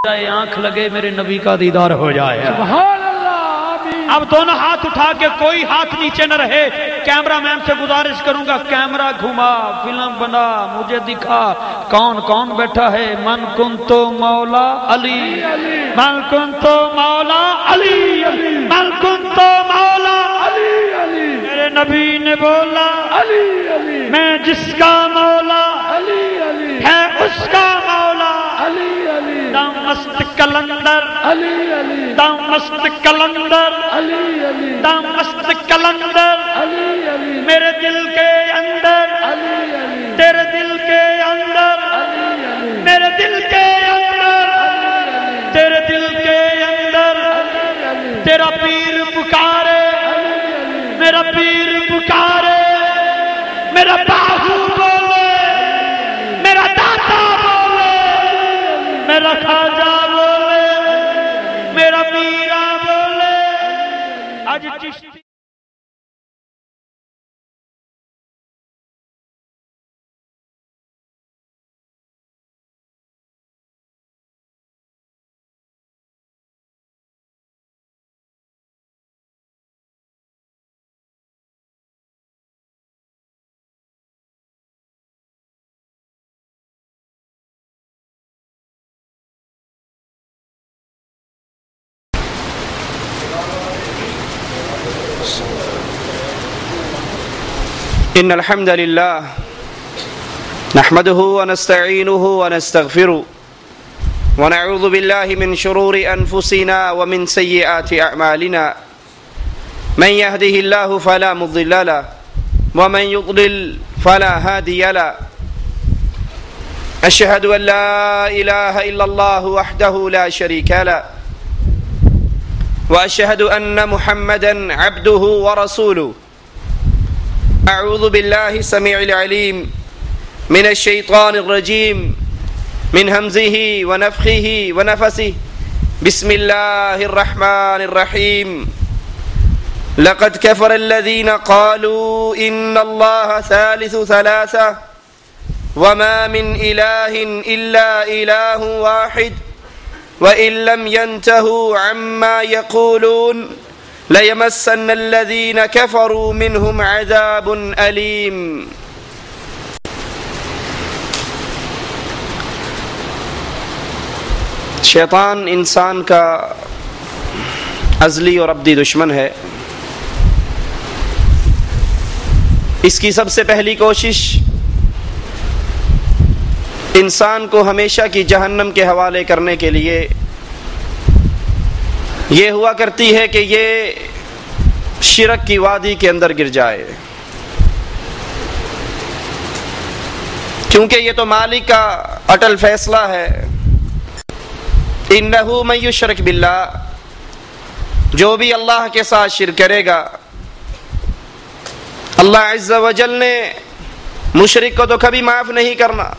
آنکھ لگے میرے نبی کا دیدار ہو جائے. سبحان اللہ. آمین. اب دونوں ہاتھ اٹھا کے کوئی ہاتھ نیچے نہ رہے. کیمرہ مین سے گزارش کروں گا کیمرہ گھما فلم بنا مجھے دکھا کون کون بیٹھا ہے. من کنتو مولا علی من کنتو مولا علی من کنتو مولا علی. میرے نبی نے بولا علی علی. میں جس کا مولا علی علی. ہے اس کا مولا. علی علی. دم مست کلندر علی علی. دم مست کلندر علی علی. دم مست کلندر علی علی. میرے دل کے اندر علی علی. تیرے دل کے اندر علی علی. میرے دل کے اندر تیرے دل کے اندر تیرا پیر پکارے میرا پیر پکارے میرا باہو بولے میرا داتا بولے میرا خواجہ بولے میرا میرا بولے. آج چشتی إن الحمد لله نحمده ونستعينه ونستغفره ونعوذ بالله من شرور أنفسنا ومن سيئات أعمالنا من يهده الله فلا مضل له ومن يضلل فلا هادي له أشهد أن لا إله إلا الله وحده لا شريك له وأشهد أن محمدا عبده ورسوله. أعوذ بالله السميع العليم من الشيطان الرجيم من همزه ونفخه ونفسه. بسم الله الرحمن الرحيم. لقد كفر الذين قالوا إن الله ثالث ثلاثة وما من إله إلا إله واحد وإن لم ينتهوا عما يقولون لَيَمَسَّنَّ الَّذِينَ كَفَرُوا مِنْهُمْ عَذَابٌ أَلِيمٌ. شیطان انسان کا ازلی اور ابدی دشمن ہے. اس کی سب سے پہلی کوشش انسان کو ہمیشہ کی جہنم کے حوالے کرنے کے لیے یہ ہوا کرتی ہے کہ یہ شرک کی وادی کے اندر گر جائے، کیونکہ یہ تو مالک کا اٹل فیصلہ ہے. انہ من یشرک باللہ، جو بھی اللہ کے ساتھ شرک کرے گا، اللہ عز و جل نے مشرک کو تو کبھی معاف نہیں کرنا.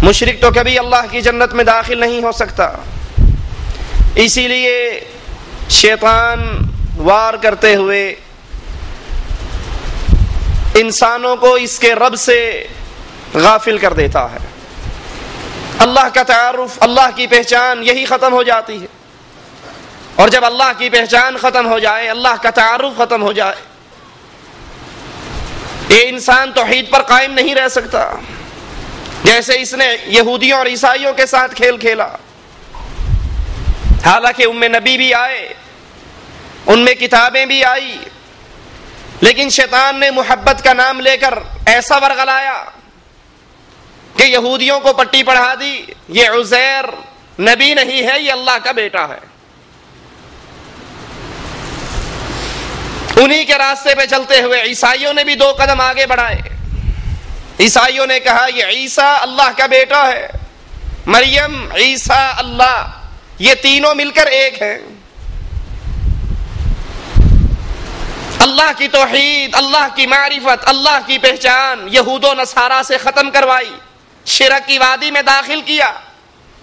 مشرک تو کبھی اللہ کی جنت میں داخل نہیں ہو سکتا. اسی لیے شیطان وار کرتے ہوئے انسانوں کو اس کے رب سے غافل کر دیتا ہے. اللہ کا تعارف، اللہ کی پہچان یہی ختم ہو جاتی ہے. اور جب اللہ کی پہچان ختم ہو جائے، اللہ کا تعارف ختم ہو جائے، یہ انسان توحید پر قائم نہیں رہ سکتا. جیسے اس نے یہودیوں اور عیسائیوں کے ساتھ کھیل کھیلا. حالانکہ ام نبی بھی آئے، ان میں کتابیں بھی آئی، لیکن شیطان نے محبت کا نام لے کر ایسا ورغلایا کہ یہودیوں کو پٹی پڑھا دی، یہ عزیر نبی نہیں ہے، یہ اللہ کا بیٹا ہے. انہی کے راستے پہ چلتے ہوئے عیسائیوں نے بھی 2 قدم آگے بڑھائے. عیسائیوں نے کہا یہ عیسیٰ اللہ کا بیٹا ہے، مریم عیسیٰ اللہ، یہ تینوں مل کر ایک ہیں. اللہ کی توحید، اللہ کی معرفت، اللہ کی پہچان یہود و نصارہ سے ختم کروائی، شرک کی وادی میں داخل کیا،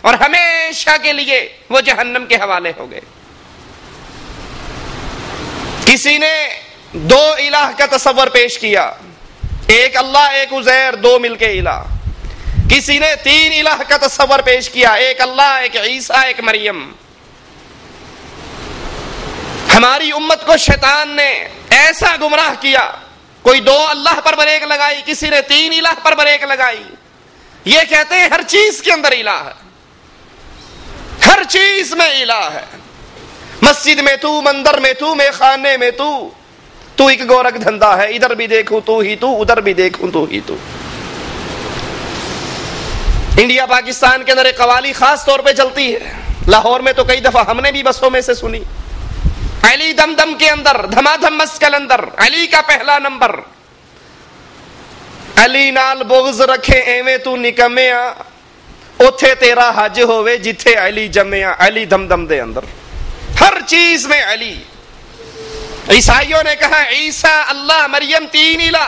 اور ہمیشہ کے لیے وہ جہنم کے حوالے ہو گئے. کسی نے 2 الہ کا تصور پیش کیا، ایک اللہ ایک عزیر، 2 مل کے الہ. کسی نے 3 الہ کا تصور پیش کیا، ایک اللہ، ایک عیسیٰ، ایک مریم۔ ہماری امت کو شیطان نے ایسا گمراہ کیا، کوئی 2 اللہ پر بریک لگائی، کسی نے 3 الہ پر بریک لگائی۔ یہ کہتے ہیں ہر چیز کے اندر الہ ہے، ہر چیز میں الہ ہے، مسجد میں تو، مندر میں تو، میں خانے میں تو ایک گورکھ دھندا ہے، ادھر بھی دیکھوں تو ہی تو، ادھر بھی دیکھوں تو ہی تو۔ انڈیا پاکستان کے اندر ایک قوالی خاص طور پہ چلتی ہے، لاہور میں تو کئی دفعہ ہم نے بھی بسوں میں سے سنی۔ علی دم دم کے اندر، دھما دھم مسکل اندر، علی کا پہلا نمبر، علی نال بغض رکھے ایویں تو نکمیا، اوتھے تیرا حج ہوئے جتھے علی جمیا۔ علی دم دم دے اندر، ہر چیز میں علی۔ عیسائیوں نے کہا عیسیٰ اللہ، مریم 3 الہ۔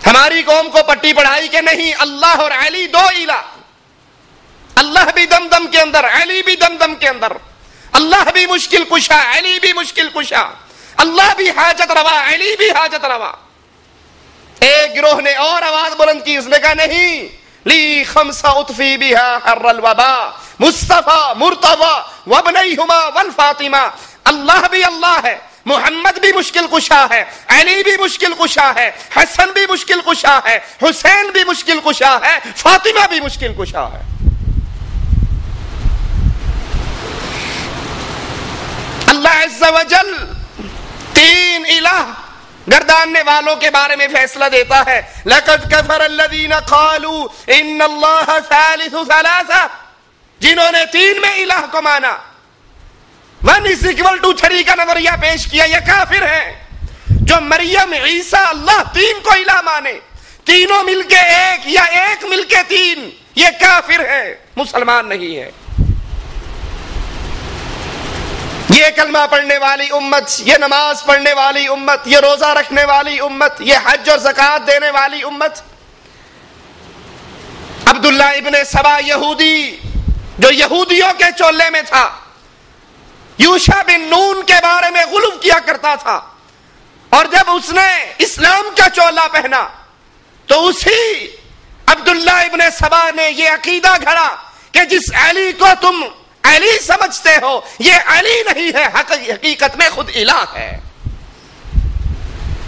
ہماری قوم کو پٹی پڑھائی کہ نہیں، اللہ اور علی 2 الہ، اللہ بھی دم دم کے اندر، علی بھی دم دم کے اندر، اللہ بھی مشکل کشا، علی بھی مشکل کشا، اللہ بھی حاجت روا، علی بھی حاجت روا۔ ایک گروہ نے اور آواز بلند کی، اس نے کہا نہیں، لی خمسہ اطفی بہا حر الوبا، مصطفیٰ مرتضی وابنیہما والفاطمہ۔ اللہ بھی اللہ ہے، محمد بھی مشکل کشا ہے، علی بھی مشکل کشا ہے، حسن بھی مشکل کشا ہے، حسین بھی مشکل کشا ہے، فاطمہ بھی مشکل کشا ہے۔ اللہ عز و جل 3 الہ گرداننے والوں کے بارے میں فیصلہ دیتا ہے۔ لَقَدْ كَفَرَ الَّذِينَ قَالُوا إِنَّ اللَّهَ ثَالِثُ ثَلَاثَةٍ، جنہوں نے 3 میں الہ کو مانا، 1=3 کا نظریہ پیش کیا، یہ کافر ہیں۔ جو مریم، عیسیٰ، اللہ 3 کو الہ مانے، تینوں مل کے 1 یا 1 مل کے 3، یہ کافر ہے، مسلمان نہیں ہے۔ یہ کلمہ پڑھنے والی امت، یہ نماز پڑھنے والی امت، یہ روزہ رکھنے والی امت، یہ حج اور زکوٰۃ دینے والی امت۔ عبداللہ ابن سبا یہودی جو یہودیوں کے چولے میں تھا، یوشع بن نون کے بارے میں غلو کیا کرتا تھا، اور جب اس نے اسلام کا چولا پہنا تو اسی عبداللہ ابن سبا نے یہ عقیدہ گھڑا کہ جس علی کو تم علی سمجھتے ہو، یہ علی نہیں ہے، حقیقت میں خود الہ ہے،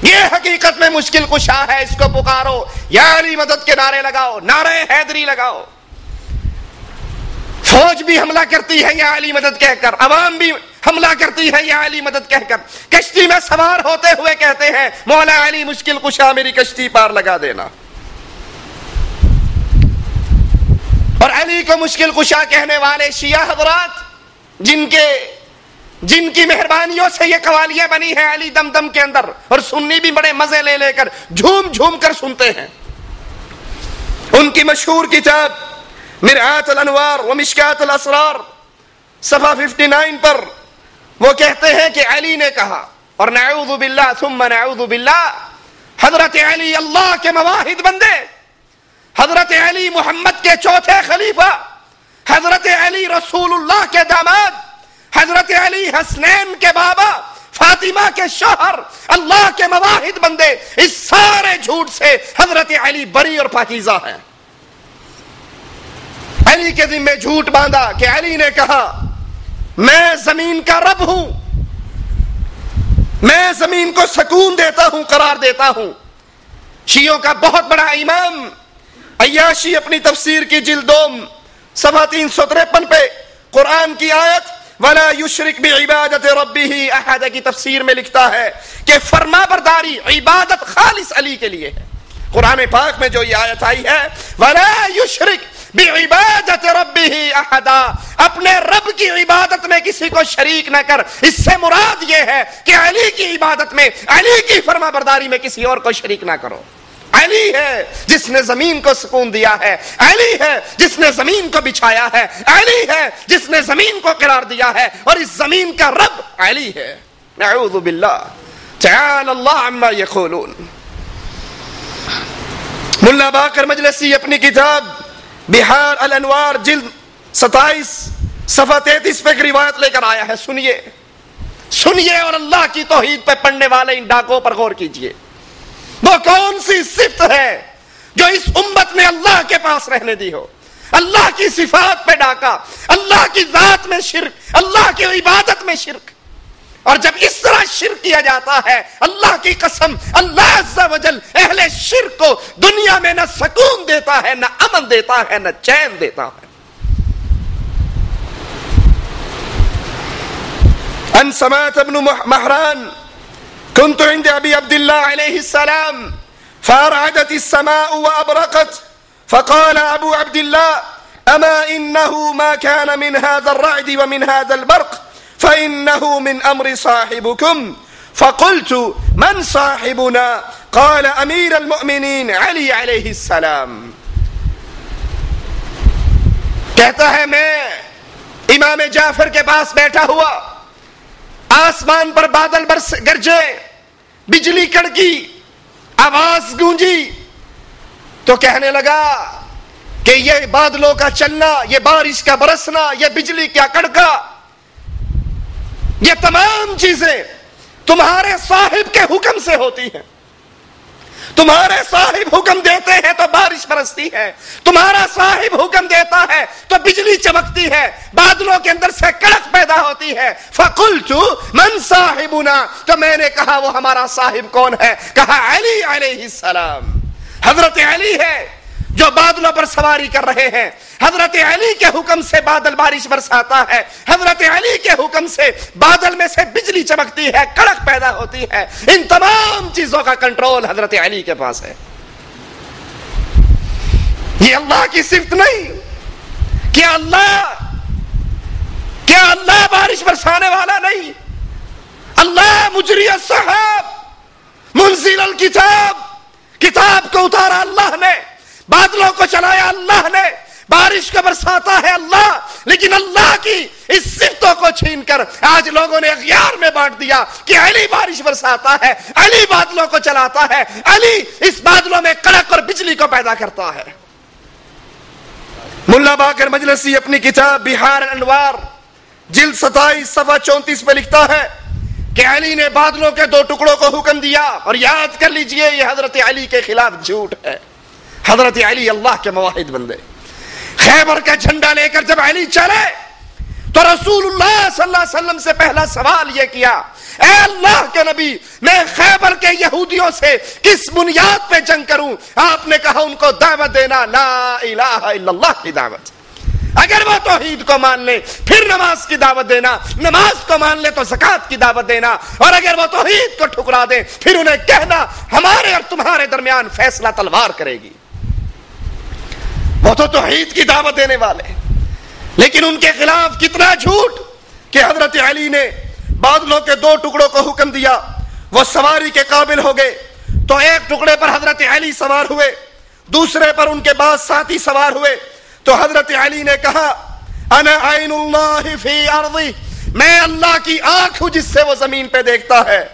یہ حقیقت میں مشکل کشا ہے، اس کو پکارو، یا علی مدد کے نعرے لگاؤ، نعرہ حیدری لگاؤ۔ فوج بھی حملہ کرتی ہے یا علی مدد کہہ کر، عوام بھی حملہ کرتی ہے یا علی مدد کہہ کر، کشتی میں سوار ہوتے ہوئے کہتے ہیں مولا علی مشکل کشا، میری کشتی پار لگا دینا۔ اور علی کو مشکل کشا کہنے والے شیعہ حضرات، جن کی مہربانیوں سے یہ قوالیاں بنی ہیں علی دم دم کے اندر، اور سنی بھی بڑے مزے لے لے کر جھوم جھوم کر سنتے ہیں۔ ان کی مشہور کتاب مرآت الانوار و مشکات الاسرار صفحہ 59 پر وہ کہتے ہیں کہ علی نے کہا، اور نعوذ باللہ ثم نعوذ باللہ، حضرت علی اللہ کے مواحد بندے، حضرت علی محمد کے 4تھے خلیفہ، حضرت علی رسول اللہ کے داماد، حضرت علی حسنین کے بابا، فاطمہ کے شوہر، اللہ کے مواحد بندے، اس سارے جھوٹ سے حضرت علی بری اور پاکیزہ ہیں۔ علی کے ذمہ جھوٹ باندھا کہ علی نے کہا میں زمین کا رب ہوں، میں زمین کو سکون دیتا ہوں، قرار دیتا ہوں۔ شیعوں کا بہت بڑا امام عیاشی اپنی تفسیر کی جلد 2 صفحہ 353 پہ قرآن کی آیت وَلَا يُشْرِكْ بِعِبَادَةِ رَبِّهِ أَحَدَ کی تفسیر میں لکھتا ہے کہ فرما برداری، عبادت خالص علی کے لیے ہے۔ قرآن پاک میں جو یہ آیت آئی ہے وَلَا يُشْرِكْ بِعِبَادَةِ رَبِّهِ أَحَدًا، اپنے رب کی عبادت میں کسی کو شریک نہ کر۔ اس سے مراد یہ ہے کہ علی کی عبادت میں، علی کی فرما برداری میں کسی اور کو شریک نہ کرو۔ علی ہے جس نے زمین کو سکون دیا ہے، علی ہے جس نے زمین کو بچھایا ہے، علی ہے جس نے زمین کو قرار دیا ہے، اور اس زمین کا رب علی ہے۔ نعوذ باللہ، تعالی اللہ عما یقولون۔ ملا باقر مجلسی اپنی کتاب بحار الانوار جلد 27 صفحہ 33 پہ ایک روایت لے کر آیا ہے، سنیے اور اللہ کی توحید پہ پڑھنے والے ان ڈاکوں پر غور کیجئے۔ وہ کون سی صفت ہے جو اس امت ذات نے اللہ کے پاس رہنے دی ہو، اللہ کی صفات پہ ڈاکا، اللہ کی ذات میں شرک، اللہ کی عبادت میں شرک. اور جب اس طرح شرک کیا جاتا ہے، اللہ کی قسم، اللہ عز و جل اہل شرک کو دنیا میں نہ سکون دیتا ہے، نہ امن دیتا ہے، نہ چین دیتا ہے. ان سمعت ابن مهران كنت عند ابي عبد الله عليه السلام فارعدت السماء وابرقت فقال ابو عبد الله اما انه ما كان من هذا الرعد ومن هذا البرق فانه من امر صاحبكم. فقلت من صاحبنا؟ قال امير المؤمنين علي عليه السلام. کہتا ہے میں امام جعفر کے پاس بیٹھا ہوا، آسمان پر بادل گرجے، بجلی کڑکی، آواز گونجی، تو کہنے لگا کہ یہ بادلوں کا چلنا، یہ بارش کا برسنا، یہ بجلی کا کڑکا، یہ تمام چیزیں تمہارے صاحب کے حکم سے ہوتی ہیں. تمہارے صاحب حکم دیتے ہیں تو بارش برستی ہے، تمہارا صاحب حکم دیتا ہے تو بجلی چمکتی ہے، بادلوں کے اندر سے کڑک پیدا ہوتی ہے. فقلت من صاحبنا، تو میں نے کہا وہ ہمارا صاحب کون ہے؟ کہا علی علیہ السلام. حضرت علی ہے جو بادلوں پر سواری کر رہے ہیں، حضرت علی کے حکم سے بادل بارش برساتا ہے، حضرت علی کے حکم سے بادل میں سے بجلی چمکتی ہے، کڑک پیدا ہوتی ہے. ان تمام چیزوں کا کنٹرول حضرت علی کے پاس ہے. یہ اللہ کی صفت نہیں؟ کیا اللہ بارش برسانے والا نہیں؟ اللہ مجری السحاب، منزل الکتاب، کتاب کو اتارا اللہ نے، بادلوں کو چلایا اللہ نے، بارش کو برساتا ہے اللہ. لیکن اللہ کی اس صفتوں کو چھین کر آج لوگوں نے اغیار میں بانٹ دیا کہ علی بارش برساتا ہے، علی بادلوں کو چلاتا ہے، علی اس بادلوں میں کڑک اور بجلی کو پیدا کرتا ہے. ملا باقر مجلسی اپنی کتاب بہار الانوار جلد 27 صفحہ 34 پہ لکھتا ہے کہ علی نے بادلوں کے 2 ٹکڑوں کو حکم دیا. اور یاد کر لیجئے یہ حضرت علی کے خلاف جھوٹ ہے. حضرت علی اللہ کے موحد بندے. خیبر کا جھنڈا لے کر جب علی چلے تو رسول اللہ صلی اللہ علیہ وسلم سے پہلا سوال یہ کیا، اے اللہ کے نبی، میں خیبر کے یہودیوں سے کس بنیاد پہ جنگ کروں؟ آپ نے کہا ان کو دعوت دینا، لا الہ الا اللہ کی دعوت. اگر وہ توحید کو مان لے پھر نماز کی دعوت دینا، نماز کو مان لے تو زکات کی دعوت دینا، اور اگر وہ توحید کو ٹھکرا دے پھر انہیں کہنا ہمارے اور تمہارے درمیان فیصلہ تلوار کرے گی. وہ تو توحید کی دعوت دینے والے، لیکن ان کے خلاف کتنا جھوٹ کہ حضرت علی نے بادلوں کے 2 ٹکڑوں کو حکم دیا، وہ سواری کے قابل ہو گئے تو ایک ٹکڑے پر حضرت علی سوار ہوئے، دوسرے پر ان کے بعد ساتھی سوار ہوئے. تو حضرت علی نے کہا انا عین اللہ فی ارضی، میں اللہ کی آنکھ ہوں جس سے وہ زمین پہ دیکھتا ہے.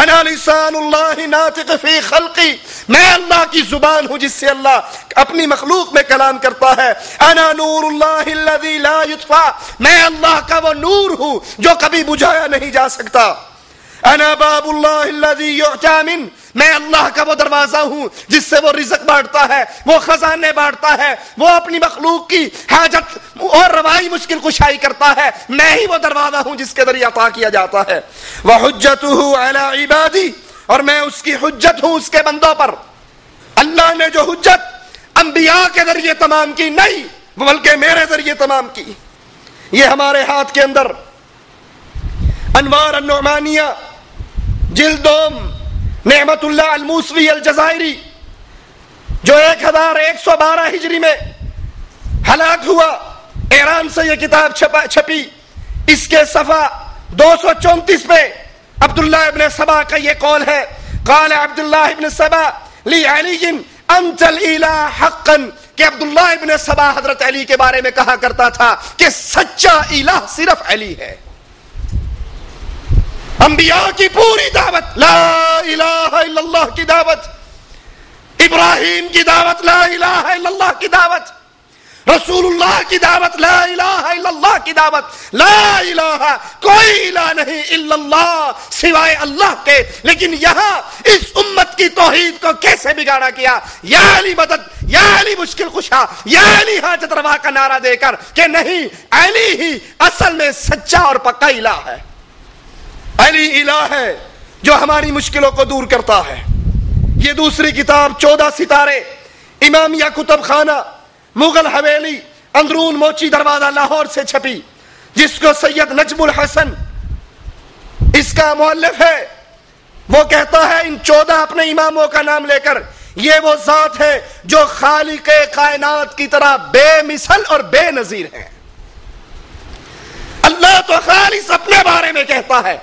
انا لسان اللہ ناطق فی خلقی، میں اللہ کی زبان ہوں جس سے اللہ اپنی مخلوق میں کلام کرتا ہے. انا نور اللہ الذی لا یطفا، میں اللہ کا وہ نور ہوں جو کبھی بجھایا نہیں جا سکتا. انا باب اللہ الذی یعطی من، میں اللہ کا وہ دروازہ ہوں جس سے وہ رزق بانٹتا ہے، وہ خزانے بانٹتا ہے، وہ اپنی مخلوق کی حاجت اور روائی مشکل کشائی کرتا ہے. میں ہی وہ دروازہ ہوں جس کے ذریعے عطا کیا جاتا ہے. وحجتہ علی عبادی، اور میں اس کی حجت ہوں اس کے بندوں پر. اللہ نے جو حجت انبیاء کے ذریعے تمام کی نہیں بلکہ میرے ذریعے تمام کی. یہ ہمارے ہاتھ کے اندر انوار النعمانیہ جلد 2 نعمت اللہ الموسوی الجزائری جو 1112 ہجری میں ہلاک ہوا، ایران سے یہ کتاب چھپی. اس کے صفحہ 234 پہ عبداللہ ابن سبا کا یہ قول ہے، قال عبداللہ ابن سبا لی علی انت الالہ حقا، کہ عبداللہ ابن سبا حضرت علی کے بارے میں کہا کرتا تھا کہ سچا الہ صرف علی ہے. انبیاء کی پوری دعوت لا الہ الا اللہ کی دعوت، ابراہیم کی دعوت لا الہ الا اللہ کی دعوت، رسول اللہ کی دعوت لا الہ الا اللہ کی دعوت. لا الہ، کوئی الہ نہیں الا اللہ، سوائے اللہ کے. لیکن یہاں اس امت کی توحید کو کیسے بگاڑا گیا؟ یا علی مدد، یا علی مشکل کشا، یا علی حاجت روا کا نعرہ دے کر کہ نہیں، علی ہی اصل میں سچا اور پکا الہ ہے، علی الہ ہے جو ہماری مشکلوں کو دور کرتا ہے۔ یہ دوسری کتاب 14 ستارے امامیہ کتب خانہ مغل حویلی اندرون موچی دروازہ لاہور سے چھپی، جس کو سید نجم الحسن اس کا مؤلف ہے، وہ کہتا ہے ان 14 اپنے اماموں کا نام لے کر یہ وہ ذات ہے جو خالق کائنات کی طرح بے مثل اور بے نظیر ہے۔ اللہ تو خالص اپنے بارے میں کہتا ہے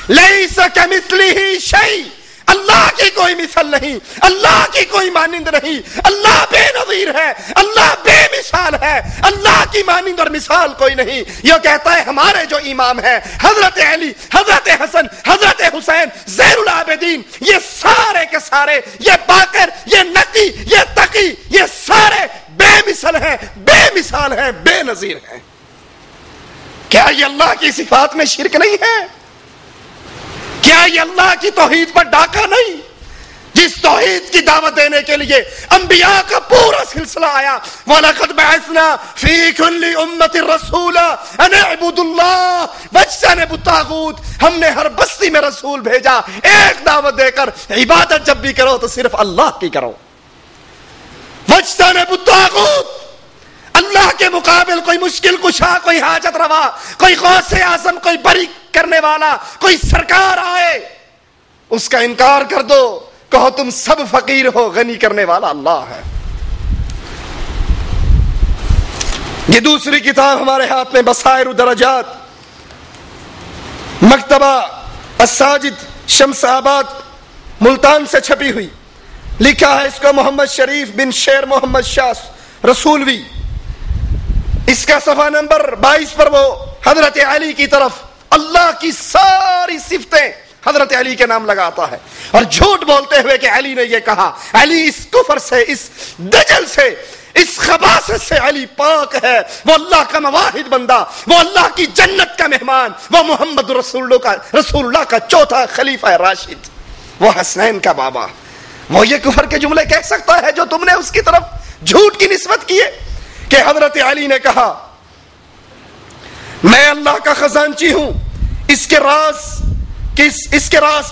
لیس کمثلہ شیء، اللہ کی کوئی مثل نہیں، اللہ کی کوئی مانند نہیں، اللہ بے نظیر ہے، اللہ بے مثال ہے، اللہ کی مانند اور مثال کوئی نہیں۔ یہ کہتا ہے ہمارے جو امام ہیں حضرت علی، حضرت حسن، حضرت حسین، زین العابدین، یہ سارے کے سارے، یہ باقر، یہ نقی، یہ تقی، یہ سارے بے مثل ہیں، بے مثال ہیں، بے نظیر ہیں۔ کیا یہ اللہ کی صفات میں شرک نہیں ہے؟ کیا یہ اللہ کی توحید پر ڈاکہ نہیں؟ جس توحید کی دعوت دینے کے لیے انبیاء کا پورا سلسلہ آیا، وَلَقَدْ بَعَثْنَا فِي كُلِّ أُمَّةٍ رَسُولًا أَنِ اعْبُدُوا اللَّهَ وَاجْتَنِبُوا الطَّاغُوتَ، ہم نے ہر بستی میں رسول بھیجا ایک دعوت دے کر، عبادت جب بھی کرو تو صرف اللہ کی کرو۔ وَاجْتَنِبُوا الطَّاغُوتَ، اللہ کے مقابل کوئی مشکل کشا، کوئی حاجت روا، کوئی غوث اعظم، کوئی بری کرنے والا، کوئی سرکار آئے اس کا انکار کر دو، کہو تم سب فقیر ہو، غنی کرنے والا اللہ ہے۔ یہ دوسری کتاب ہمارے ہاتھ میں بصائر الدرجات، مکتبہ الساجد شمس آباد ملتان سے چھپی ہوئی، لکھا ہے اس کو محمد شریف بن شیر محمد شاہ رسولوی، اس کا صفحہ نمبر 22 پر وہ حضرت علی کی طرف اللہ کی ساری صفتیں حضرت علی کے نام لگاتا ہے، اور جھوٹ بولتے ہوئے کہ علی نے یہ کہا، علی اس کفر سے، اس دجل سے، اس خباثت سے علی پاک ہے، وہ اللہ کا مواحد بندہ، وہ اللہ کی جنت کا مہمان، وہ محمد رسول اللہ کا چوتھا خلیفہ راشد، وہ حسنین کا بابا، وہ یہ کفر کے جملے کہہ سکتا ہے جو تم نے اس کی طرف جھوٹ کی نسبت کیے؟ کہ حضرت علی نے کہا میں اللہ کا خزانچی ہوں، اس کے راز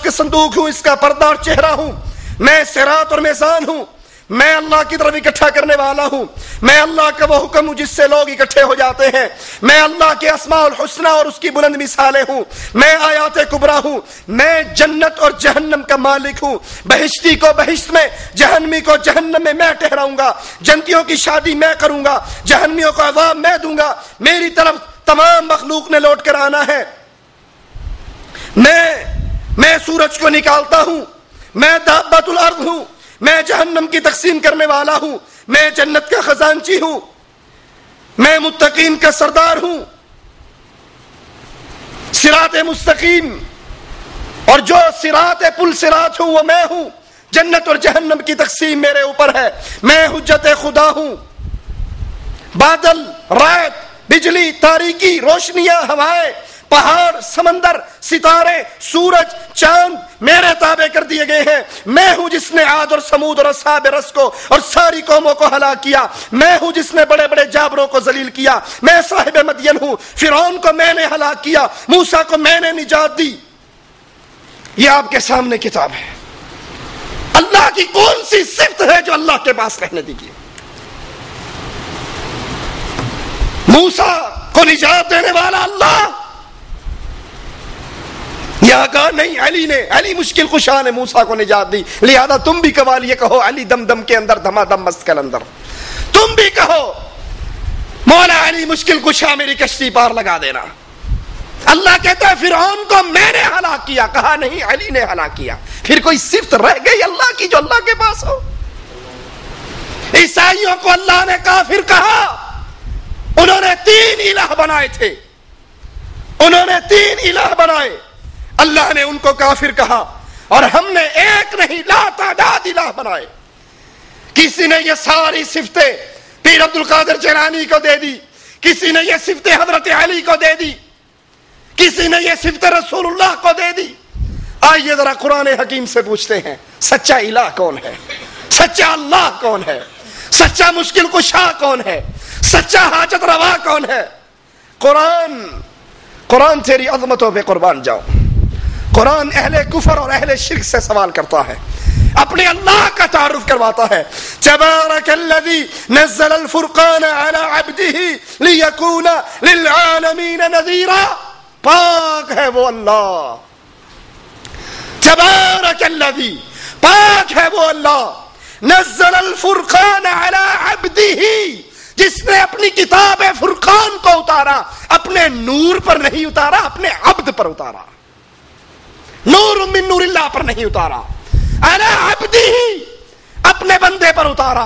کے صندوق ہوں، اس کا پردہ اور چہرہ ہوں، میں صراط اور میزان ہوں، میں اللہ کی طرف اکٹھا کرنے والا ہوں، میں اللہ کا وہ حکم ہوں جس سے لوگ اکٹھے ہو جاتے ہیں، میں اللہ کے اسماء الحسنی اور اس کی بلند مثالیں ہوں، میں آیات کبریٰ ہوں، میں جنت اور جہنم کا مالک ہوں، بہشتی کو بہشت میں، جہنمی کو جہنم میں میں ٹھہراؤں گا، جنتیوں کی شادی میں کروں گا، جہنمیوں کو عذاب میں دوں گا، میری طرف تمام مخلوق نے لوٹ کر آنا ہے، میں سورج کو نکالتا ہوں، میں دابۃ الارض ہوں، میں جہنم کی تقسیم کرنے والا ہوں، میں جنت کا خزانچی ہوں، میں متقین کا سردار ہوں، صراط مستقیم اور جو صراط پل صراط ہوں وہ میں ہوں، جنت اور جہنم کی تقسیم میرے اوپر ہے، میں حجت خدا ہوں، بادل، رات، بجلی، تاریکی، روشنیاں، ہوائیں، پہاڑ، سمندر، ستارے، سورج، چاند میرے تابع کر دیے گئے ہیں، میں ہوں جس نے عاد اور سمود اور اصحاب رس کو اور ساری قوموں کو ہلاک کیا، میں ہوں جس نے بڑے بڑے جابروں کو ذلیل کیا، میں صاحب مدین ہوں، فرعون کو میں نے ہلاک کیا، موسیٰ کو میں نے نجات دی۔ یہ آپ کے سامنے کتاب ہے۔ اللہ کی کون سی صفت ہے جو اللہ کے پاس رہنے دیجیے؟ موسیٰ کو نجات دینے والا اللہ، یہاں کہا نہیں، علی مشکل کشا نے موسیٰ کو نجات دی، لہذا تم بھی قوالیے کہو علی دم دم کے اندر دما دم مست کے اندر، تم بھی کہو مولا علی مشکل کشا میری کشتی پار لگا دینا۔ اللہ کہتا ہے فرعون کو میں نے ہلاک کیا، کہا نہیں علی نے ہلاک کیا۔ پھر کوئی صفت رہ گئی اللہ کی جو اللہ کے پاس ہو؟ عیسائیوں کو اللہ نے کافر کہا، انہوں نے 3 الہ بنائے تھے، انہوں نے 3 الہ بنائے، اللہ نے ان کو کافر کہا، اور ہم نے ایک نہیں لا تعداد الہ بنائے۔ کسی نے یہ ساری صفتیں پیر عبد القادر جیلانی کو دے دی، کسی نے یہ صفتیں حضرت علی کو دے دی، کسی نے یہ صفتیں رسول اللہ کو دے دی۔ آئیے ذرا قرآن حکیم سے پوچھتے ہیں سچا الہ کون ہے، سچا اللہ کون ہے، سچا مشکل کشا کون ہے؟ سچا حاجت روا کون ہے؟ قرآن. قرآن تیری عظمتوں پہ قربان جاؤ. قرآن اہل کفر اور اہل شرک سے سوال کرتا ہے، اپنے اللہ کا تعارف کرواتا ہے. تبارک الذی نزل الفرقان علی عبدہ لیکون للعالمین نذیرا. پاک ہے وہ اللہ. تبارک الذی، پاک ہے وہ اللہ، نزل الفرقان علی عبدہ، جس نے اپنی کتاب فرقان کو اتارا. اپنے نور پر نہیں اتارا، اپنے عبد پر اتارا. نور من نور اللہ پر نہیں اتارا، علی عبدہ، اپنے بندے پر اتارا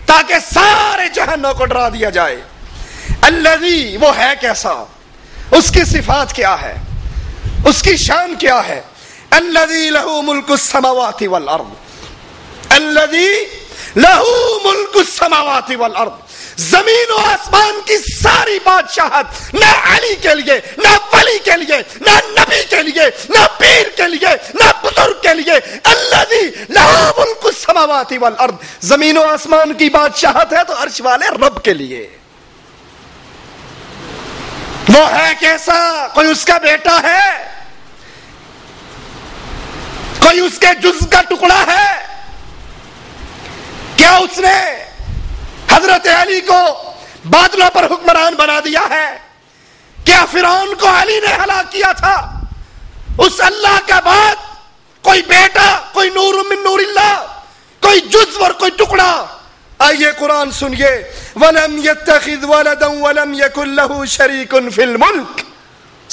تاکہ سارے جہانوں کو ڈرا دیا جائے. الذی، وہ ہے کیسا، اس کی صفات کیا ہے، اس کی شان کیا ہے. الذی لہ ملک السماوات والارض، الذی لہ ملک السماوات والارض. زمین و آسمان کی ساری بادشاہت نہ علی کے لیے، نہ ولی کے لیے، نہ نبی کے لیے، نہ پیر کے لیے، نہ بزرگ کے لیے. الذی لہ ملک السماوات والارض. زمین و آسمان کی بادشاہت ہے تو عرش والے رب کے لیے. وہ ہے کیسا؟ کوئی اس کا بیٹا ہے؟ کوئی اس کے جز کا ٹکڑا ہے؟ کیا اس نے حضرت علی کو بادلوں پر حکمران بنا دیا ہے؟ کیا فرعون کو علی نے ہلاک کیا تھا؟ اس اللہ کا بعد کوئی بیٹا، کوئی نور من نور اللہ، کوئی جزو اور کوئی ٹکڑا؟ آئیے قرآن سنیے. وَلَمْ يَتَّخِذْ وَلَدًا وَلَمْ يَكُنْ لَهُ شَرِيكٌ فِي الْمُلْكِ.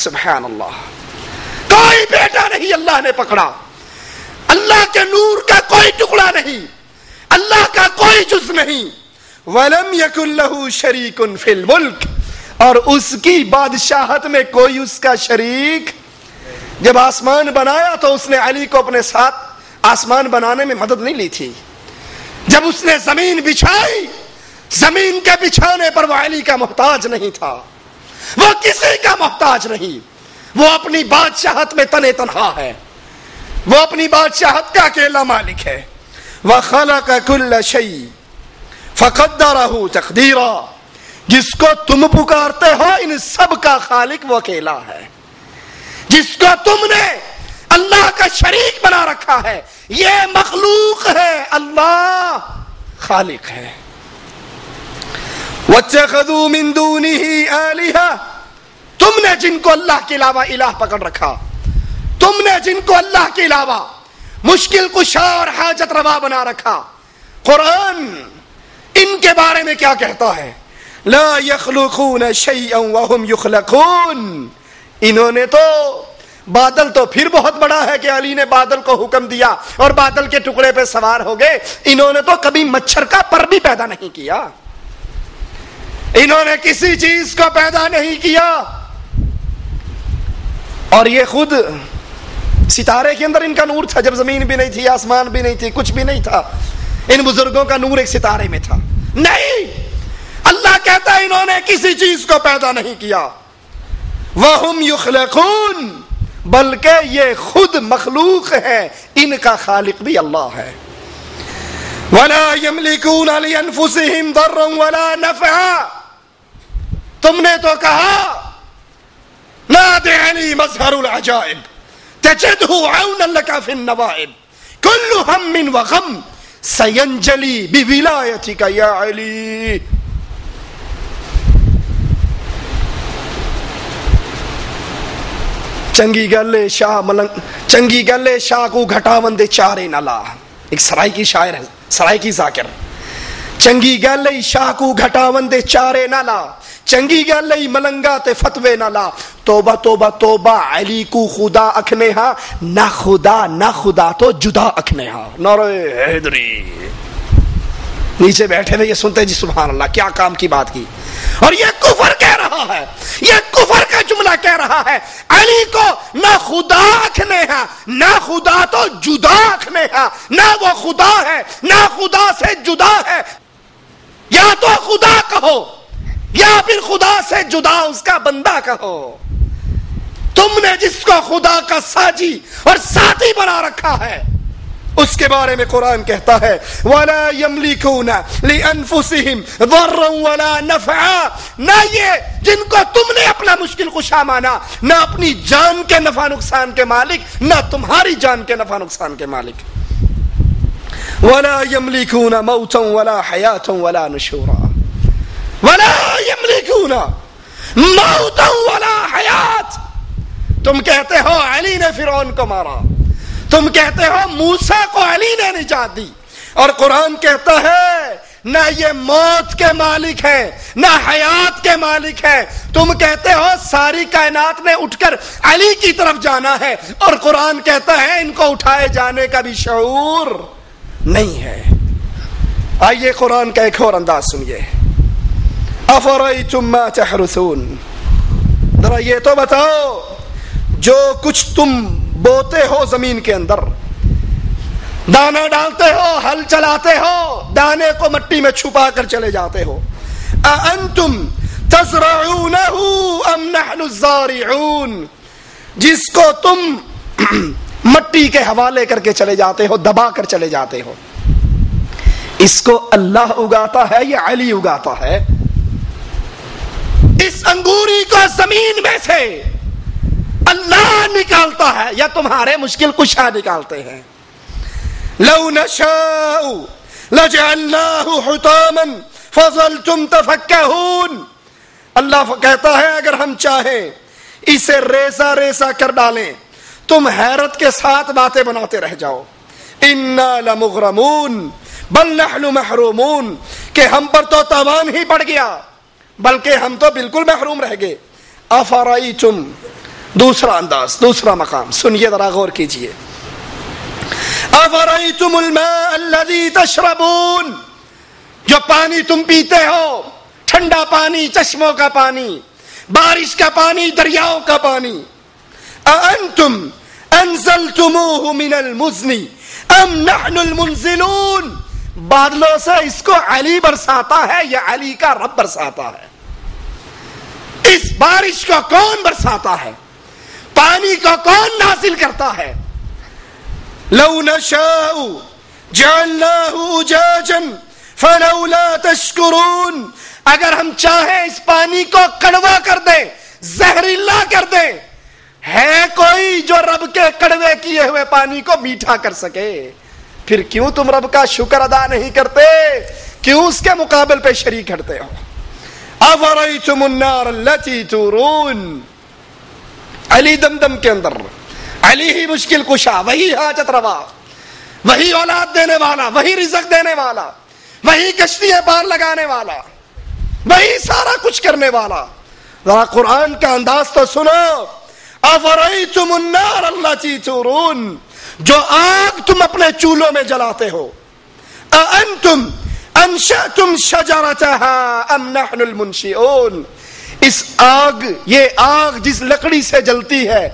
سبحان اللہ. کوئی بیٹا نہیں اللہ نے پکڑا. اللہ کے نور کا کوئی ٹکڑا نہیں، اللہ کا کوئی جز نہیں. وَلَمْ يَكُنْ لَهُ شَرِيكٌ فِي الْمُلْكِ، اور اس کی بادشاہت میں کوئی اس کا شریک. جب آسمان بنایا تو اس نے علی کو اپنے ساتھ آسمان بنانے میں مدد نہیں لی تھی. جب اس نے زمین بچھائی، زمین کے بچھانے پر وہ علی کا محتاج نہیں تھا، وہ کسی کا محتاج نہیں. وہ اپنی بادشاہت میں تنے تنہا ہے، وہ اپنی بادشاہت کا اکیلا مالک ہے. وَخَلَقَ كُلَّ شَيْءٍ فَقَدَّرَهُ تَقْدِيرًا. جس کو تم پکارتے ہو ان سب کا خالق وہ اکیلا ہے. جس کو تم نے اللہ کا شریک بنا رکھا ہے یہ مخلوق ہے، اللہ خالق ہے. وَاتَّخَذُوا مِن دُونِهِ آلِهَةً، تم نے جن کو اللہ کے علاوہ الہ پکڑ رکھا، تم نے جن کو اللہ کے علاوہ مشکل کشا اور حاجت روا بنا رکھا. قرآن ان کے بارے میں کیا کہتا ہے؟ لا يخلقون شيئا وهم يخلقون. انہوں نے تو، بادل تو پھر بہت بڑا ہے کہ علی نے بادل کو حکم دیا اور بادل کے ٹکڑے پہ سوار ہو گئے. انہوں نے تو کبھی مچھر کا پر بھی پیدا نہیں کیا، انہوں نے کسی چیز کو پیدا نہیں کیا. اور یہ خود ستارے کے اندر ان کا نور تھا جب زمین بھی نہیں تھی، آسمان بھی نہیں تھی، کچھ بھی نہیں تھا. ان بزرگوں کا نور ایک ستارے میں تھا. نہیں، اللہ کہتا ہے انہوں نے کسی چیز کو پیدا نہیں کیا. وَهُمْ يُخْلَقُونَ، بلکہ یہ خود مخلوق ہے، ان کا خالق بھی اللہ ہے. وَلَا يَمْلِكُونَ لِأَنفُسِهِمْ ضَرًّا وَلَا نَفْعًا. تم نے تو کہا نادِ علی مظہر العجائب تجدہ عونا لک فی النوائب کل ہم وغم سینجلی بولایتک یا علی. چنگی گلے شاہ ملنگ، چنگی گلے شاہ کو گھٹاوندے چارے نلا. ایک سرائی کی شاعر ہے، سرائی کی ذاکر. چنگی گلے شاہ کو گھٹاوندے چارے نلا، چنگی گلے ملنگا تے فتوے نلا. توبہ توبہ توبہ علی کو خدا اکھنے ہاں، نہ خدا نہ خدا تو جدا اکھنے ہاں. نعرہ حیدری. نیچے بیٹھے ہوئے یہ سنتے جی سبحان اللہ، کیا کام کی بات کی. اور یہ کفر کہہ رہا ہے، یہ کفر کا جملہ کہہ رہا ہے علی کو نہ خدا اکھنے ہاں، نہ خدا تو جدا اکھنے ہاں. نہ وہ خدا ہے نہ خدا سے جدا ہے. یا تو خدا کہو یا پھر خدا سے جدا اس کا بندہ کہو. تم نے جس کو خدا کا ساجی اور ساتھی بنا رکھا ہے اس کے بارے میں قرآن کہتا ہے وَلَا يَمْلِكُونَ لِأَنفُسِهِمْ ضَرًّا وَلَا نَفْعًا، نہ یہ جن کو تم نے اپنا مشکل کشا مانا، نہ اپنی جان کے نفع نقصان کے مالک، نہ تمہاری جان کے نفع نقصان کے مالک. وَلَا يَمْلِكُونَ مَوْتًا وَلَا حَيَاةً وَلَا نُشُورًا. وَلَا يَمْلِكُونَ مَوْتًا وَلَا حَيَاةً. تم کہتے ہو علی نے فرعون کو مارا، تم کہتے ہو موسیٰ کو علی نے نجات دی، اور قرآن کہتا ہے نہ یہ موت کے مالک ہیں نہ حیات کے مالک ہیں. تم کہتے ہو ساری کائنات نے اٹھ کر علی کی طرف جانا ہے، اور قرآن کہتا ہے ان کو اٹھائے جانے کا بھی شعور نہیں ہے. آئیے قرآن کا ایک اور انداز سنیے. افرأیتم ما تحرثون، ذرا یہ تو بتاؤ جو کچھ تم بوتے ہو زمین کے اندر، دانا ڈالتے ہو، ہل چلاتے ہو، دانے کو مٹی میں چھپا کر چلے جاتے ہو. اَأَنْتُمْ تَزْرَعُونَهُ أَمْ نَحْنُ الزَّارِعُونَ، جس کو تم مٹی کے حوالے کر کے چلے جاتے ہو، دبا کر چلے جاتے ہو، اس کو اللہ اگاتا ہے یا علی اگاتا ہے؟ اس انگوری کو زمین میں سے اللہ نکالتا ہے یا تمہارے مشکل کشا نکالتے ہیں؟ لو نشاء لجعلناه حطاما فظلتم تفكهون. اللہ کہتا ہے اگر ہم چاہیں اسے ریزہ ریزہ کر ڈالیں، تم حیرت کے ساتھ باتیں بناتے رہ جاؤ. انا لمغرمون بل نحن محرومون، کہ ہم پر تو تاوان ہی پڑ گیا بلکہ ہم تو بالکل محروم رہ گئے. افرأیتم، دوسرا انداز، دوسرا مقام سنیے، ذرا غور کیجئے. افرأیتم الماء الذی تشربون، جو پانی تم پیتے ہو، ٹھنڈا پانی، چشموں کا پانی، بارش کا پانی، دریاؤں کا پانی. اانتم انزلتموه من المزن ام نحن المنزلون، بادلوں سے اس کو علی برساتا ہے یا علی کا رب برساتا ہے؟ اس بارش کو کون برساتا ہے؟ پانی کو کون نازل کرتا ہے؟ لو نشاء جعلناه اجاجا فلولا تشکرون، اگر ہم چاہیں اس پانی کو کڑوا کر دیں، زہریلا کر دیں، ہے کوئی جو رب کے کڑوے کیے ہوئے پانی کو میٹھا کر سکے؟ پھر کیوں تم رب کا شکر ادا نہیں کرتے؟ کیوں اس کے مقابل پہ شریک کرتے ہو؟ افرأیتم النار التي تورون، علی دمدم کے اندر، علی ہی مشکل کشا، وہی حاجت روا، وہی اولاد دینے والا، وہی رزق دینے والا، وہی کشتیاں پار لگانے والا، وہی سارا کچھ کرنے والا. ذرا قرآن کا انداز تو سنو. افرأیتم النار التي تورون، جو آگ تم اپنے چولہوں میں جلاتے ہو، اانتم انشأتم شجرتها ام نحن المنشئون، اس آگ، یہ آگ جس لکڑی سے جلتی ہے،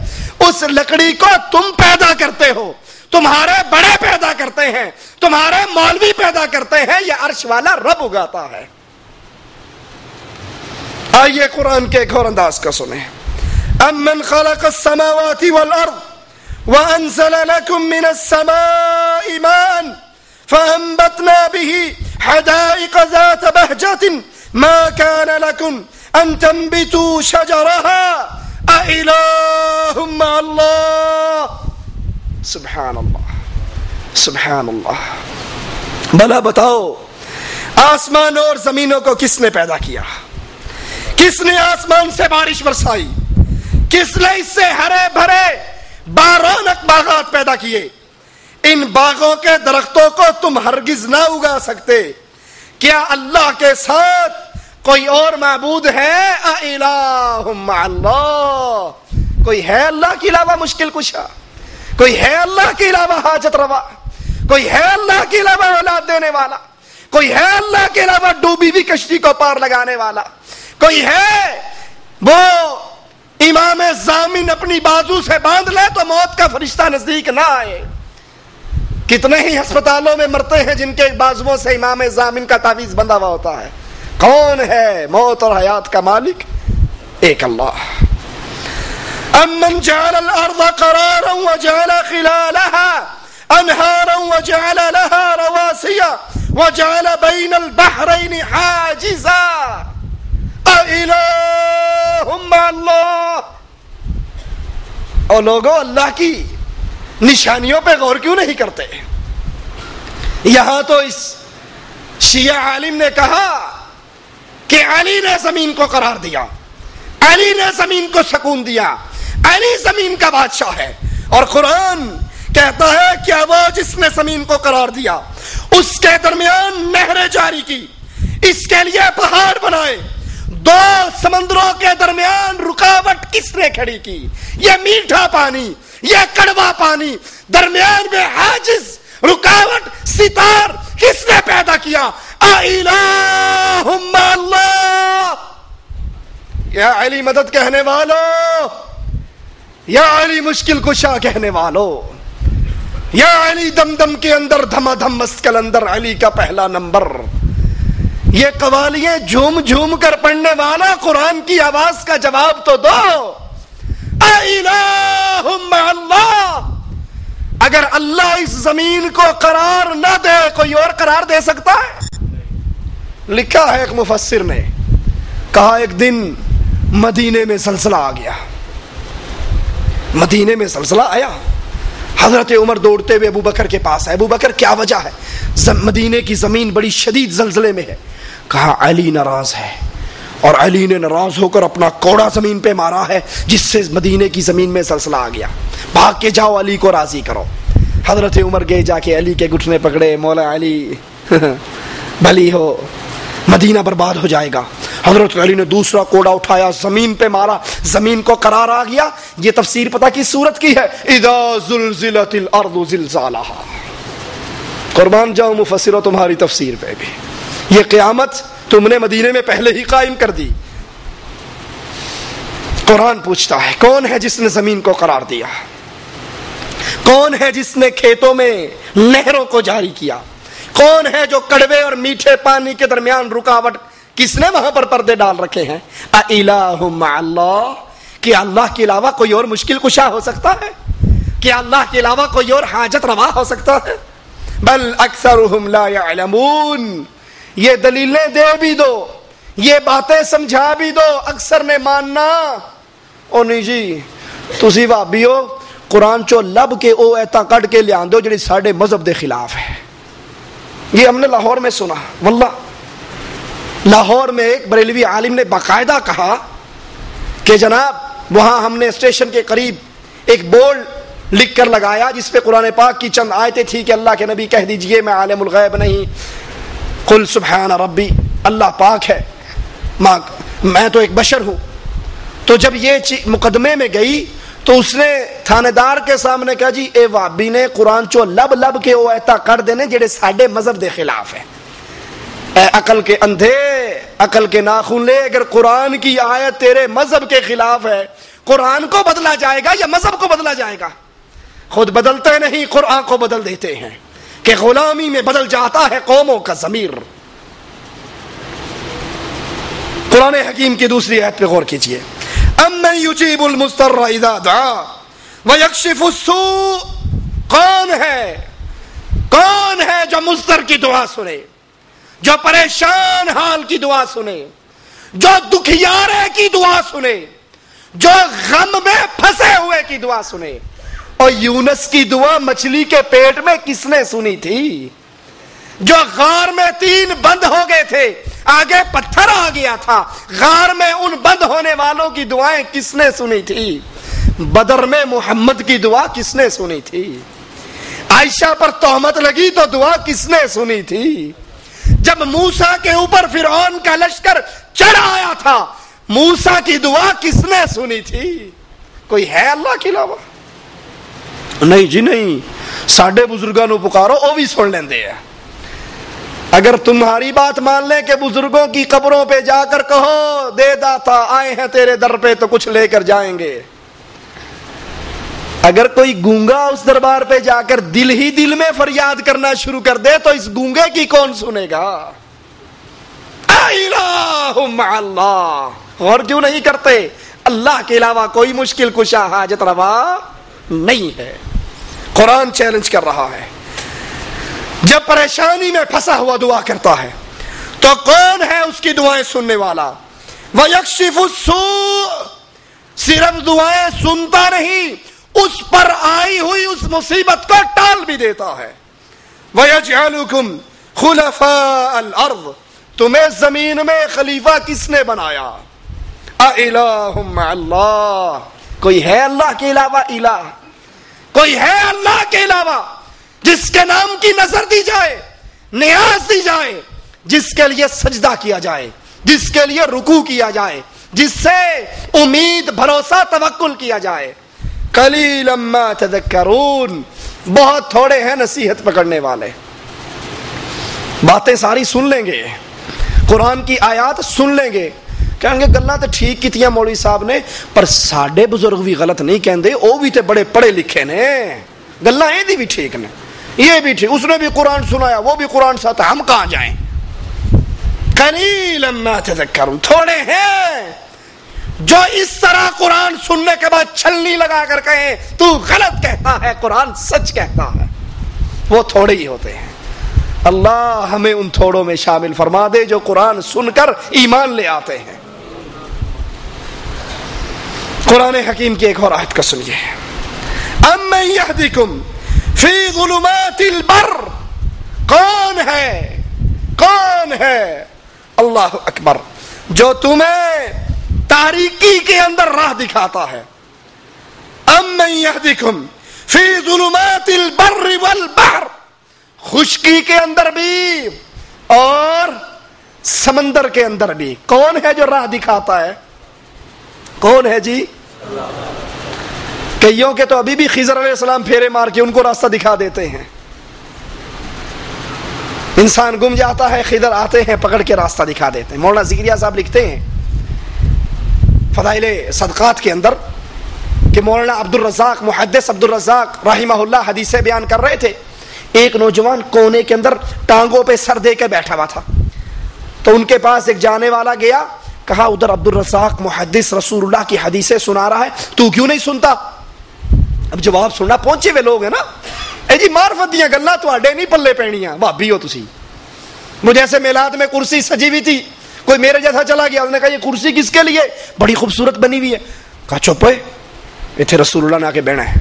اس لکڑی کو تم پیدا کرتے ہو، تمہارے بڑے پیدا کرتے ہیں، تمہارے مولوی پیدا کرتے ہیں، یہ عرش والا رب اگاتا ہے. آئیے قرآن کے ایک اور انداز کا سنیں. امن خلق السماوات والارض وانزل لكم من السماء ماء فانبتنا به حدائق ذات بهجة ما كان لكم ان تنبتوا شجرها أإله مع الله. سبحان اللہ، سبحان اللہ. بھلا بتاؤ آسمان اور زمینوں کو کس نے پیدا کیا؟ کس نے آسمان سے بارش برسائی؟ کس نے اس سے ہرے بھرے بارونق باغات پیدا کیے؟ ان باغوں کے درختوں کو تم ہرگز نہ اگا سکتے. کیا اللہ کے ساتھ کوئی اور معبود ہے؟ اِلَٰهٌ مَّعَ اللَّهِ، کوئی ہے اللہ کے علاوہ مشکل کشا؟ کوئی ہے اللہ کے علاوہ حاجت روا؟ کوئی ہے اللہ کے علاوہ اولاد دینے والا؟ کوئی ہے اللہ کے علاوہ ڈوبی ہوئی کشتی کو پار لگانے والا؟ کوئی ہے وہ امام ضامن اپنی بازو سے باندھ لے تو موت کا فرشتہ نزدیک نہ آئے؟ کتنے ہی ہسپتالوں میں مرتے ہیں جن کے بازوؤں سے امام ضامن کا تعویذ بندھا ہوا ہوتا ہے. کون ہے موت اور حیات کا مالک؟ ایک اللہ. امن جعل الارض قرارا وجعل خلالها انہارا وجعل لها رواسي وجعل بين البحرين حاجزا اإله مع اللہ. اور لوگوں اللہ کی نشانیوں پہ غور کیوں نہیں کرتے؟ یہاں تو اس شیعہ عالم نے کہا کہ علی نے زمین کو قرار دیا، علی نے زمین کو سکون دیا، علی زمین کا بادشاہ ہے. اور قرآن کہتا ہے کیا وہ جس نے زمین کو قرار دیا، اس کے درمیان نہریں جاری کی، اس کے لیے پہاڑ بنائے، دو سمندروں کے درمیان رکاوٹ کس نے کھڑی کی؟ یہ میٹھا پانی، یہ کڑوا پانی، درمیان میں حاجز، رکاوٹ، ستار کس نے پیدا کیا؟ اِلَٰهٌ مَّعَ اللَّهِ. یا علی مدد کہنے والو، یا علی مشکل کشا کہنے والو، یا علی دم دم کے اندر دھما دھم مسکل اندر علی کا پہلا نمبر. یہ قوالیاں جھوم جھوم کر پڑھنے والا قرآن کی آواز کا جواب تو دو. اِلَٰهٌ مَّعَ اللَّهِ. اگر اللہ اس زمین کو قرار نہ دے کوئی اور قرار دے سکتا ہے؟ لکھا ہے ایک مفسر نے، کہا ایک دن مدینے میں زلزلہ آ گیا. مدینے میں زلزلہ آیا، حضرت عمر دوڑتے ہوئے ابو بکر کے پاس آئے. ابو بکر کیا وجہ ہے؟ مدینے کی زمین بڑی شدید زلزلے میں ہے. کہا علی ناراض ہے، اور علی نے ناراض ہو کر اپنا کوڑا زمین پہ مارا ہے جس سے مدینے کی زمین میں زلزلہ آ گیا. بھاگ کے جاؤ علی کو راضی کرو. حضرت عمر گئے، جا کے علی کے گھٹنے پکڑے، مولا علی بھلی ہو، مدینہ برباد ہو جائے گا. حضرت علی نے دوسرا کوڑا اٹھایا، زمین پہ مارا، زمین کو قرار آ گیا. یہ تفسیر پتہ کس سورت کی ہے؟ اذا زلزلت الارض زلزالها. قربان جاؤ مفسروں تمہاری تفسیر پہ بھی. یہ قیامت تم نے مدینے میں پہلے ہی قائم کر دی. قرآن پوچھتا ہے کون ہے جس نے زمین کو قرار دیا؟ کون ہے جس نے کھیتوں میں نہروں کو جاری کیا؟ کون ہے جو کڑوے اور میٹھے پانی کے درمیان رکاوٹ، کس نے وہاں پر پردے ڈال رکھے ہیں؟ اِلَٰهٌ مَّعَ اللَّهِ. کیا اللہ کے علاوہ کوئی اور مشکل کشا ہو سکتا ہے؟ کیا اللہ کے علاوہ کوئی اور حاجت روا ہو سکتا ہے؟ بل اکثرهم لا يعلمون. یہ دلیلیں دے بھی دو، یہ باتیں سمجھا بھی دو، اکثر نے ماننا او نہیں جی تسی وہابی ہو، قرآن چو لب کے او ایتا کٹ کے لے آندے ہو جڑی ساڈے مذہب دے خلاف ہے. یہ ہم نے لاہور میں سنا. واللہ لاہور میں ایک بریلوی عالم نے باقاعدہ کہا کہ جناب وہاں ہم نے اسٹیشن کے قریب ایک بورڈ لکھ کر لگایا جس پہ قرآن پاک کی چند آیتیں تھی کہ اللہ کے نبی کہہ دیجئے میں عالم الغیب نہیں، قل سبحان ربی، اللہ پاک ہے، میں تو ایک بشر ہوں. تو جب یہ مقدمے میں گئی تو اس نے تھانے دار کے سامنے کہا جی اے وابی نے قرآن چو لب لب کے وہ ایتا کر دینے جڑے ساڈے مذہب دے خلاف ہے. اے عقل کے اندھے، عقل کے ناخن لے، اگر قرآن کی آیت تیرے مذہب کے خلاف ہے، قرآن کو بدلا جائے گا یا مذہب کو بدلا جائے گا؟ خود بدلتے نہیں، قرآن کو بدل دیتے ہیں کہ غلامی میں بدل جاتا ہے قوموں کا ضمیر. قرآن حکیم کی دوسری آیت پہ غور کیجئے. امن یجیب المضطر اذا دعا ویکشف السوء. کون ہے جو مضطر کی دعا سنے، جو پریشان حال کی دعا سنے، جو دکھیارے کی دعا سنے، جو غم میں پھنسے ہوئے کی دعا سنے؟ اور یونس کی دعا مچھلی کے پیٹ میں کس نے سنی تھی؟ جو غار میں 3 بند ہو گئے تھے، آگے پتھر آ گیا تھا، غار میں ان بند ہونے والوں کی دعائیں کس نے سنی تھی؟ بدر میں محمد کی دعا کس نے سنی تھی؟ عائشہ پر تہمت لگی تو دعا کس نے سنی تھی؟ جب موسیٰ کے اوپر فرعون کا لشکر چڑھ آیا تھا، موسیٰ کی دعا کس نے سنی تھی؟ کوئی ہے اللہ کے علاوہ؟ نہیں جی نہیں، ساڈے بزرگاں نو پکارو او بھی سن لیندے ہیں. اگر تمہاری بات مان لیں کہ بزرگوں کی قبروں پہ جا کر کہو دے داتا آئے ہیں تیرے در پہ تو کچھ لے کر جائیں گے، اگر کوئی گونگا اس دربار پہ جا کر دل ہی دل میں فریاد کرنا شروع کر دے تو اس گونگے کی کون سنے گا؟ الہ مع اللہ. غور کیوں نہیں کرتے؟ اللہ کے علاوہ کوئی مشکل کشا حاجت روا نہیں ہے. قرآن چیلنج کر رہا ہے. جب پریشانی میں پھنسا ہوا دعا کرتا ہے تو کون ہے اس کی دعائیں سننے والا؟ وَيَكْشِفُ السُّوءَ، صرف دعائیں سنتا نہیں، اس پر آئی ہوئی اس مصیبت کو ٹال بھی دیتا ہے. وَيَجْعَلُكُمْ خُلَفَاءَ الْأَرْضِ، تمہیں زمین میں خلیفہ کس نے بنایا؟ اَإِلَٰهٌ مَّعَ اللَّهِ، کوئی ہے اللہ کے علاوہ الہ؟ کوئی ہے اللہ کے علاوہ جس کے نام کی نظر دی جائے، نیاز دی جائے، جس کے لیے سجدہ کیا جائے، جس کے لیے رکوع کیا جائے، جس سے امید، بھروسہ، توکل کیا جائے؟ قلیلا ما تذکرون، بہت تھوڑے ہیں نصیحت پکڑنے والے. باتیں ساری سن لیں گے، قرآن کی آیات سن لیں گے، کہیں گے گلاں تے ٹھیک کیتیاں مولوی صاحب نے، پر ساڈے بزرگ بھی غلط نہیں کہندے، او بھی تے بڑے پڑھے لکھے نے، گلاں یہ بھی ٹھیک نے، یہ بھی ٹھیک، اس نے بھی قرآن سنایا، وہ بھی قرآن سناتا، ہم کہاں جائیں؟ قلیلا ما تذکرون، تھوڑے ہیں جو اس طرح قرآن سننے کے بعد چھلنی لگا کر کہیں تو غلط کہتا ہے، قرآن سچ کہتا ہے، وہ تھوڑے ہی ہوتے ہیں. اللہ ہمیں ان تھوڑوں میں شامل فرما دے جو قرآن سن کر ایمان لے آتے ہیں. قرآن حکیم کی ایک اور آیت کا سنیے. امن یہدیکم فی ظلمات البر، کون ہے اللہ اکبر جو تمہیں تاریکی کے اندر راہ دکھاتا ہے. امن یہدیکم فی ظلمات البر والبحر، خشکی کے اندر بھی اور سمندر کے اندر بھی کون ہے جو راہ دکھاتا ہے؟ کون ہے جی؟ کئیوں کے تو ابھی بھی خضر علیہ السلام پھیرے مار کے ان کو راستہ دکھا دیتے ہیں. انسان گم جاتا ہے، خضر آتے ہیں پکڑ کے راستہ دکھا دیتے ہیں. مولانا ذکریہ صاحب لکھتے ہیں فضائل صدقات کے اندر کہ مولانا عبد الرزاق، محدث عبد الرزاق رحمہ اللہ حدیثیں بیان کر رہے تھے. ایک نوجوان کونے کے اندر ٹانگوں پہ سر دے کے بیٹھا ہوا تھا، تو ان کے پاس ایک جانے والا گیا، کہا ادھر عبد الرزاق محدث رسول اللہ کی حدیثیں سنا رہا ہے، تو کیوں نہیں سنتا؟ اب جواب سننا، پہنچے ہوئے لوگ ہیں نا، اے جی معرفت دیاں گلاں تواڈے نہیں پلے پینیاں، بھابی ہو تسی. مجھے ایسے میلاد میں کرسی سجی ہوئی تھی، کوئی میرے جیسا چلا گیا، انہوں نے کہا یہ کرسی کس کے لیے؟ بڑی خوبصورت بنی ہوئی ہے. کہا چپ ہے، ایتھے رسول اللہ نے آ کے بیٹھنا ہے،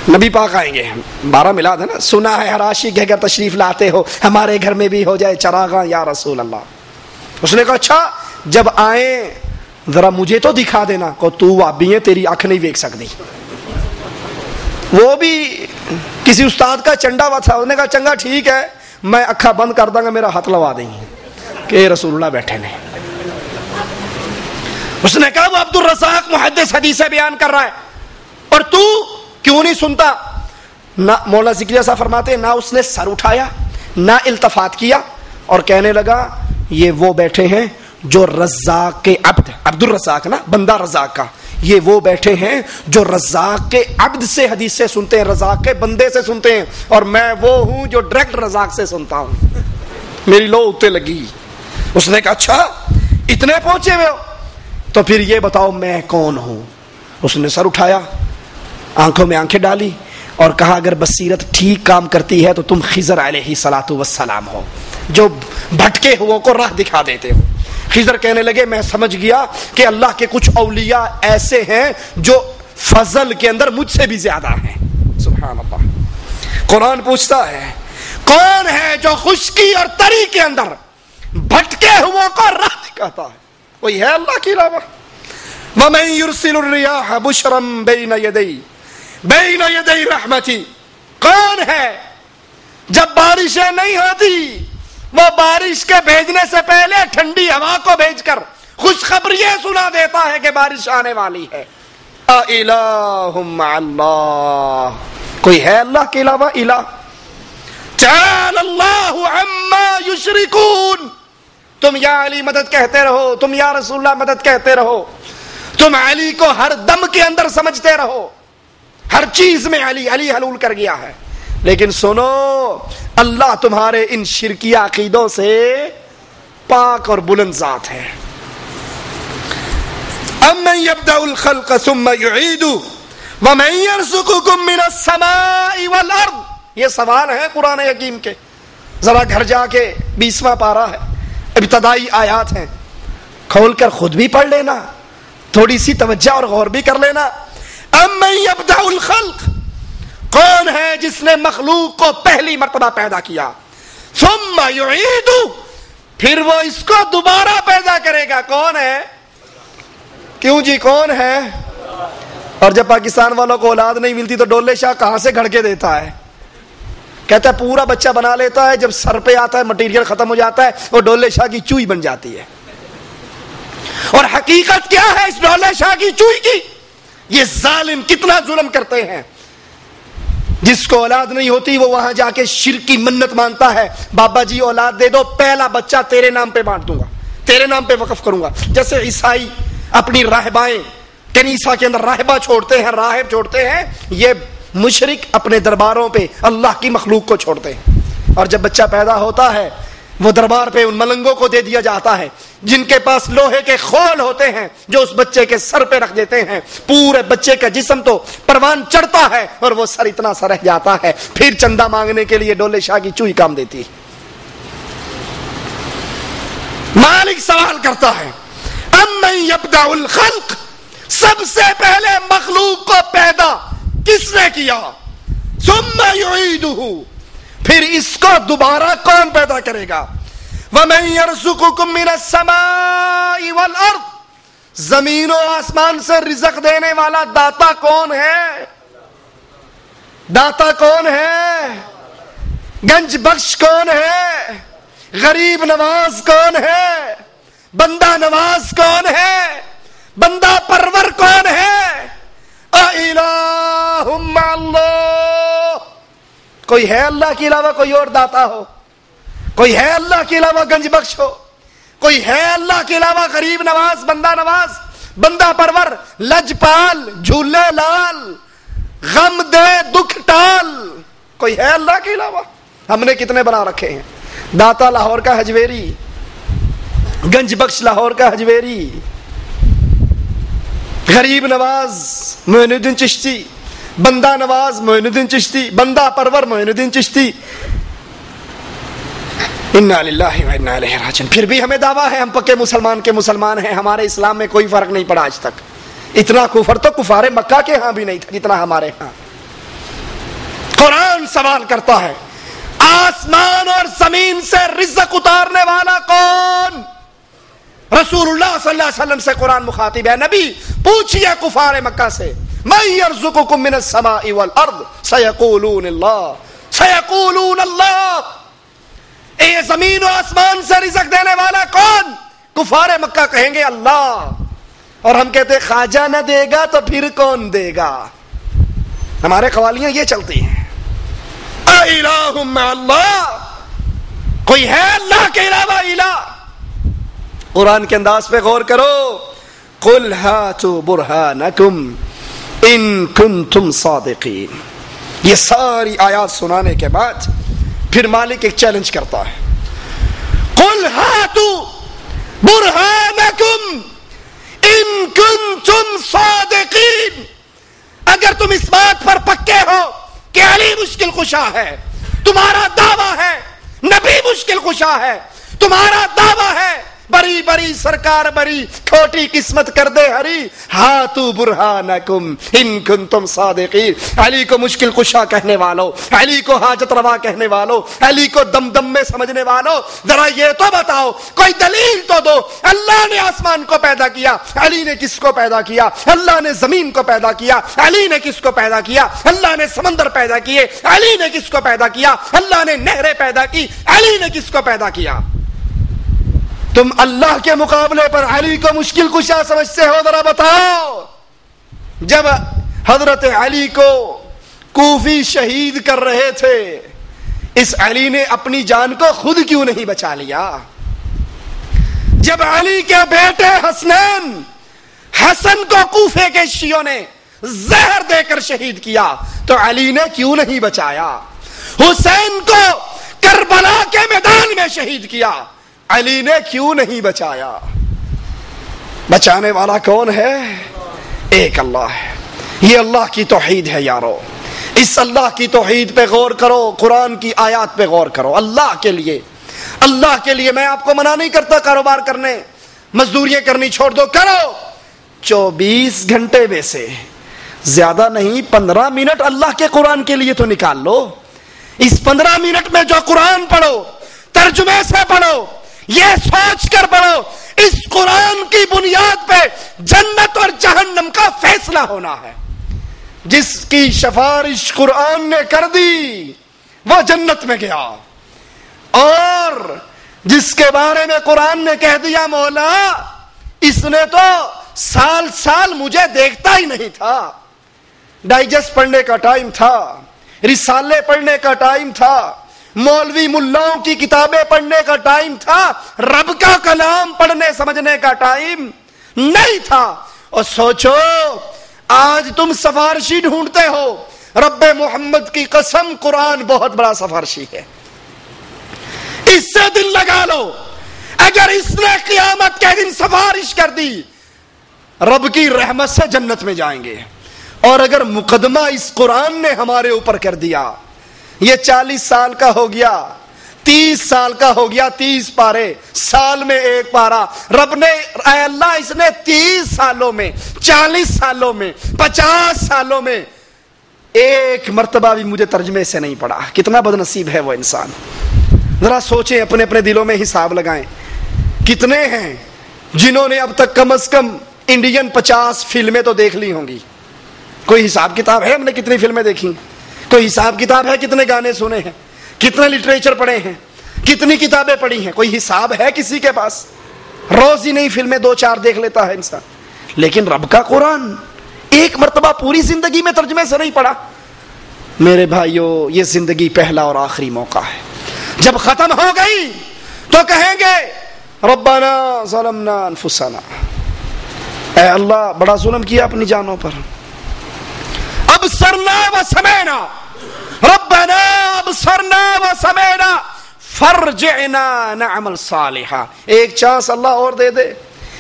نبی پاک آئیں گے، 12 میلاد ہے نا، سنا ہے ہر عاشق کے گھر تشریف لاتے ہو، ہمارے گھر میں بھی ہو جائے چراغاں یا رسول اللہ. اس نے کہا اچھا جب آئیں ذرا مجھے تو دکھا دینا. کو تو وابی ہے، تیری آنکھ نہیں دیکھ سکتی. وہ بھی کسی استاد کا چنڈا ہوا تھا، انہوں نے کہا چنگا ٹھیک ہے میں اکھا بند کر دوں گا، میرا ہاتھ لوا دیں گے کہ رسول اللہ بیٹھے نے. اس نے کہا وہ عبد الرزاق محدث حدیثیں بیان کر رہا ہے اور تو کیوں نہیں سنتا؟ نہ مولانا ذکریہ صاحب فرماتے ہیں نہ اس نے سر اٹھایا نہ التفات کیا، اور کہنے لگا یہ وہ بیٹھے ہیں جو رزاق کے عبد، عبد الرزاق نا بندہ رزاق کا، یہ وہ بیٹھے ہیں جو رزاق کے عبد سے حدیث سے سنتے ہیں، رزاق کے بندے سے سنتے ہیں، اور میں وہ ہوں جو ڈائریکٹ رزاق سے سنتا ہوں. میری لو اتے لگی. اس نے کہا اچھا اتنے پہنچے ہوئے ہو تو پھر یہ بتاؤ میں کون ہوں؟ اس نے سر اٹھایا، آنکھوں میں آنکھیں ڈالی اور کہا اگر بصیرت ٹھیک کام کرتی ہے تو تم خضر علیہ الصلوۃ والسلام ہو، جو بھٹکے ہوئوں کو راہ دکھا دیتے ہو. خضر کہنے لگے میں سمجھ گیا کہ اللہ کے کچھ اولیاء ایسے ہیں جو فضل کے اندر مجھ سے بھی زیادہ ہیں. سبحان اللہ. قرآن پوچھتا ہے کون ہے جو خشکی اور تری کے اندر بھٹکے ہوئوں کو راہ دکھاتا ہے؟ کوئی ہے اللہ کے علاوہ؟ وَمَن يُرْسِلُ الرِّيَاحَ بُشْرًا بَيْنَ يَدَيْ رَحْمَتِهِ، کون ہے جب بارشیں نہیں ہوتی وہ بارش کے بھیجنے سے پہلے ٹھنڈی ہوا کو بھیج کر خوشخبری سنا دیتا ہے کہ بارش آنے والی ہے؟ اِلَٰهٌ مَّعَ اللَّهِ، کوئی ہے اللہ کے علاوہ الہ؟ تَعَالَى اللَّهُ عَمَّا يُشْرِكُونَ. تم یا علی مدد کہتے رہو، تم یا رسول اللہ مدد کہتے رہو، تم علی کو ہر دم کے اندر سمجھتے رہو، ہر چیز میں علی علی حلول کر گیا ہے، لیکن سنو اللہ تمہارے ان شرکی عقیدوں سے پاک اور بلند ذات ہے. امن یبدأ الخلق ثم یعیدہ وَمَن يَرْزُقُكُم مِّنَ السَّمَاءِ وَالْأَرْضِ. یہ سوال ہے قرآن حکیم کے. ذرا گھر جا کے 20واں پارہ ہے, ابتدائی آیات ہیں, کھول کر خود بھی پڑھ لینا, تھوڑی سی توجہ اور غور بھی کر لینا. اَمَّن يَبْدَأُ الْخَلْقَ, کون ہے جس نے مخلوق کو پہلی مرتبہ پیدا کیا, ثُمَّ يُعِيدُ, پھر وہ اس کو دوبارہ پیدا کرے گا. کون ہے؟ کیوں جی کون ہے؟ اور جب پاکستان والوں کو اولاد نہیں ملتی تو ڈولے شاہ کہاں سے گھڑ کے دیتا ہے؟ کہتا ہے پورا بچہ بنا لیتا ہے, جب سر پہ آتا ہے مٹیریل ختم ہو جاتا ہے, وہ ڈولے شاہ کی چوئی بن جاتی ہے. اور حقیقت کیا ہے اس ڈولے شاہ کی چوئی کی؟ یہ ظالم کتنا ظلم کرتے ہیں. جس کو اولاد نہیں ہوتی وہ وہاں جا کے شرک کی منت مانتا ہے, بابا جی اولاد دے دو, پہلا بچہ تیرے نام پہ بانٹ دوں گا, تیرے نام پہ وقف کروں گا. جیسے عیسائی اپنی راہبائیں کنیسا کے اندر راہبہ چھوڑتے ہیں, راہب چھوڑتے ہیں, یہ مشرک اپنے درباروں پہ اللہ کی مخلوق کو چھوڑتے ہیں. اور جب بچہ پیدا ہوتا ہے وہ دربار پہ ان ملنگوں کو دے دیا جاتا ہے جن کے پاس لوہے کے خول ہوتے ہیں, جو اس بچے کے سر پہ رکھ دیتے ہیں. پورے بچے کا جسم تو پروان چڑھتا ہے اور وہ سر اتنا سا رہ جاتا ہے. پھر چندہ مانگنے کے لیے ڈولے شاہ کی چوئی کام دیتی. مالک سوال کرتا ہے اَمَّن يَبْدَأُ الْخَلْقَ, سب سے پہلے مخلوق کو پیدا کس نے کیا؟ ثُمَّ يُعِيدُهُ, پھر اس کو دوبارہ کون پیدا کرے گا؟ وَمَن يَرْزُقُكُم مِّنَ السَّمَاءِ وَالْأَرْضِ, زمین و آسمان سے رزق دینے والا داتا کون ہے؟ داتا کون ہے؟ گنج بخش کون ہے؟ غریب نواز کون ہے؟ بندہ نواز کون ہے؟ بندہ پرور کون ہے؟ اِلَٰهٌ مَّعَ اللَّهِ, کوئی ہے اللہ کے علاوہ کوئی اور داتا ہو؟ کوئی ہے اللہ کے علاوہ گنج بخش ہو؟ کوئی ہے اللہ کے علاوہ غریب نواز, بندہ نواز, بندہ پرور, لجپال, جھولے لال, غم دے دکھ ٹال؟ کوئی ہے اللہ کے علاوہ؟ ہم نے کتنے بنا رکھے ہیں. داتا لاہور کا حجویری, گنج بخش لاہور کا حجویری, غریب نواز معین الدین چشتی, بندہ نواز معین الدین چشتی, بندہ پرور معین الدین چشتی. انا للہ و انا الیہ راجعون. پھر بھی ہمیں دعویٰ ہے ہم پکے مسلمان کے مسلمان ہیں, ہمارے اسلام میں کوئی فرق نہیں پڑا آج تک. اتنا کفر تو کفار مکہ کے ہاں بھی نہیں تھا جتنا ہمارے ہاں. قرآن سوال کرتا ہے آسمان اور زمین سے رزق اتارنے والا کون؟ رسول اللہ صلی اللہ علیہ وسلم سے قرآن مخاطب ہے. نبی پوچھئے کفار مکہ سے من یرزقکم من السماء والارض سیقولون اللہ, سیقولون اللہ, اے زمین و آسمان سے رزق دینے والا کون؟ کفار مکہ کہیں گے اللہ. اور ہم کہتے خواجہ نہ دے گا تو پھر کون دے گا؟ ہمارے قوالیاں یہ چلتی ہیں. اِلَٰهٌ مَّعَ اللَّهِ, کوئی ہے اللہ کے علاوہ الہ؟ قرآن کے انداز پہ غور کرو. قُلْ هَاتُوا بُرْهَانَكُمْ إِن كُنتُمْ صَادِقِينَ. یہ ساری آیات سنانے کے بعد پھر مالک ایک چیلنج کرتا ہے. قُلْ هَاتُوا بُرْهَانَكُمْ إِن كُنتُمْ صَادِقِينَ, اگر تم اس بات پر پکے ہو کہ علی مشکل کشا ہے, تمہارا دعویٰ ہے نبی مشکل کشا ہے, تمہارا دعویٰ ہے بری بری سرکار بری, کھوٹی قسمت کر دے ہری, ہاتو برہانکم ان کنتم صادقین. علی کو مشکل کشا کہنے والوں, علی کو حاجت روا کہنے والوں, علی کو دم دم میں سمجھنے والوں, ذرا یہ تو بتاؤ, کوئی دلیل تو دو. اللہ نے آسمان کو پیدا کیا, علی نے کس کو پیدا کیا؟ اللہ نے زمین کو پیدا کیا, علی نے کس کو پیدا کیا؟ اللہ نے سمندر پیدا کیے, علی نے کس کو پیدا کیا؟ اللہ نے نہریں پیدا کی, علی نے کس کو پیدا کیا؟ تم اللہ کے مقابلے پر علی کو مشکل کشا سمجھتے ہو؟ ذرا بتاؤ. جب حضرت علی کو کوفی شہید کر رہے تھے, اس علی نے اپنی جان کو خود کیوں نہیں بچا لیا؟ جب علی کے بیٹے حسنین, حسن کو کوفے کے شیعوں نے زہر دے کر شہید کیا تو علی نے کیوں نہیں بچایا؟ حسین کو کربلا کے میدان میں شہید کیا, علی نے کیوں نہیں بچایا؟ بچانے والا کون ہے؟ ایک اللہ ہے. یہ اللہ کی توحید ہے یارو. اس اللہ کی توحید پہ غور کرو, قرآن کی آیات پہ غور کرو. اللہ کے لیے, اللہ کے لیے. میں آپ کو منع نہیں کرتا کاروبار کرنے, مزدوریاں کرنی چھوڑ دو, کرو. 24 گھنٹے میں سے زیادہ نہیں 15 منٹ اللہ کے قرآن کے لیے تو نکال لو. اس 15 منٹ میں جو قرآن پڑھو, ترجمے سے پڑھو, یہ سوچ کر پڑھو اس قرآن کی بنیاد پہ جنت اور جہنم کا فیصلہ ہونا ہے. جس کی سفارش قرآن نے کر دی وہ جنت میں گیا, اور جس کے بارے میں قرآن نے کہہ دیا مولا اس نے تو سال سال مجھے دیکھتا ہی نہیں تھا, ڈائجسٹ پڑھنے کا ٹائم تھا, رسالے پڑھنے کا ٹائم تھا, مولوی ملاؤں کی کتابیں پڑھنے کا ٹائم تھا, رب کا کلام پڑھنے سمجھنے کا ٹائم نہیں تھا. اور سوچو آج تم سفارشی ڈھونڈتے ہو, رب محمد کی قسم قرآن بہت بڑا سفارشی ہے. اس سے دل لگا لو, اگر اس نے قیامت کے دن سفارش کر دی رب کی رحمت سے جنت میں جائیں گے. اور اگر مقدمہ اس قرآن نے ہمارے اوپر کر دیا, یہ 40 سال کا ہو گیا, 30 سال کا ہو گیا, 30 پارے سال میں ایک پارا, رب نے اے اللہ اس نے 30 سالوں میں, 40 سالوں میں, 50 سالوں میں ایک مرتبہ بھی مجھے ترجمے سے نہیں پڑھا. کتنا بد نصیب ہے وہ انسان. ذرا سوچیں, اپنے اپنے دلوں میں حساب لگائیں. کتنے ہیں جنہوں نے اب تک کم از کم انڈین 50 فلمیں تو دیکھ لی ہوں گی. کوئی حساب کتاب ہے ہم نے کتنی فلمیں دیکھی؟ کوئی حساب کتاب ہے کتنے گانے سنے ہیں, کتنے لٹریچر پڑھے ہیں, کتنی کتابیں پڑھی ہیں؟ کوئی حساب ہے کسی کے پاس؟ روز ہی نہیں فلمیں 2-4 دیکھ لیتا ہے انسان. لیکن رب کا قرآن ایک مرتبہ پوری زندگی میں ترجمے سے نہیں پڑھا. میرے بھائیو یہ زندگی پہلا اور آخری موقع ہے. جب ختم ہو گئی تو کہیں گے ربنا ظلمنا انفسنا, اے اللہ بڑا ظلم کیا اپنی جانوں پر. ابصرنا وسمعنا, ربنا ابصرنا وسمعنا فرجعنا نعمل صالحا. ایک چانس اللہ اور دے دے,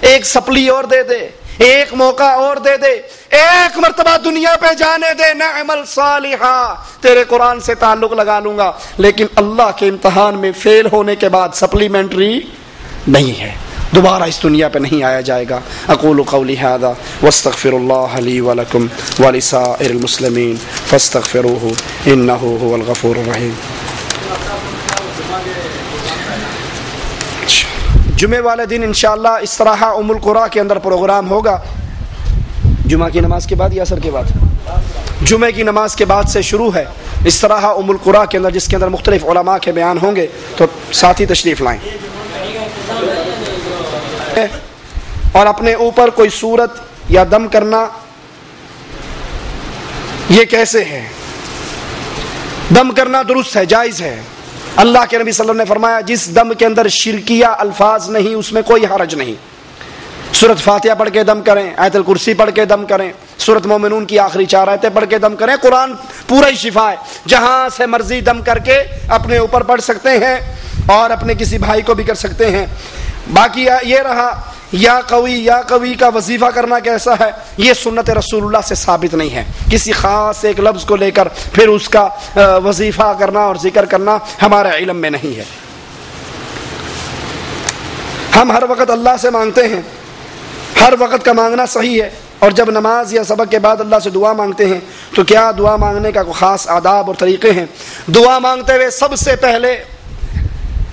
ایک سپلی اور دے دے, ایک موقع اور دے دے, ایک مرتبہ دنیا پہ جانے دے, نعمل صالحا, تیرے قرآن سے تعلق لگا لوں گا. لیکن اللہ کے امتحان میں فیل ہونے کے بعد سپلیمنٹری نہیں ہے, دوبارہ اس دنیا پہ نہیں آیا جائے گا. اقول قولی ھذا واستغفر اللہ لی ولکم ولسائر المسلمین فاستغفروہ انہ هو الغفور الرحیم. جمعے والے دن انشاءاللہ استراحہ ام القریٰ کے اندر پروگرام ہوگا. جمعہ کی نماز کے بعد یا عصر کے بعد؟ جمعے کی نماز کے بعد سے شروع ہے استراحہ ام القریٰ کے اندر, جس کے اندر مختلف علماء کے بیان ہوں گے, تو ساتھی تشریف لائیں. اور اپنے اوپر کوئی صورت یا دم کرنا یہ کیسے ہے؟ دم کرنا درست ہے, جائز ہے. اللہ کے نبی صلی اللہ علیہ وسلم نے فرمایا جس دم کے اندر شرکیہ الفاظ نہیں اس میں کوئی حرج نہیں. سورۃ فاتحہ پڑھ کے دم کریں, آیت الکرسی پڑھ کے دم کریں, سورۃ مومنون کی آخری 4 آیتیں پڑھ کے دم کریں. قرآن پورا ہی شفا ہے, جہاں سے مرضی دم کر کے اپنے اوپر پڑھ سکتے ہیں اور اپنے کسی بھائی کو بھی کر سکتے ہیں. باقی یہ رہا یا قوی کا وظیفہ کرنا کیسا ہے, یہ سنت رسول اللہ سے ثابت نہیں ہے. کسی خاص ایک لفظ کو لے کر پھر اس کا وظیفہ کرنا اور ذکر کرنا ہمارے علم میں نہیں ہے. ہم ہر وقت اللہ سے مانگتے ہیں, ہر وقت کا مانگنا صحیح ہے. اور جب نماز یا سبق کے بعد اللہ سے دعا مانگتے ہیں تو کیا دعا مانگنے کا کوئی خاص آداب اور طریقے ہیں؟ دعا مانگتے ہوئے سب سے پہلے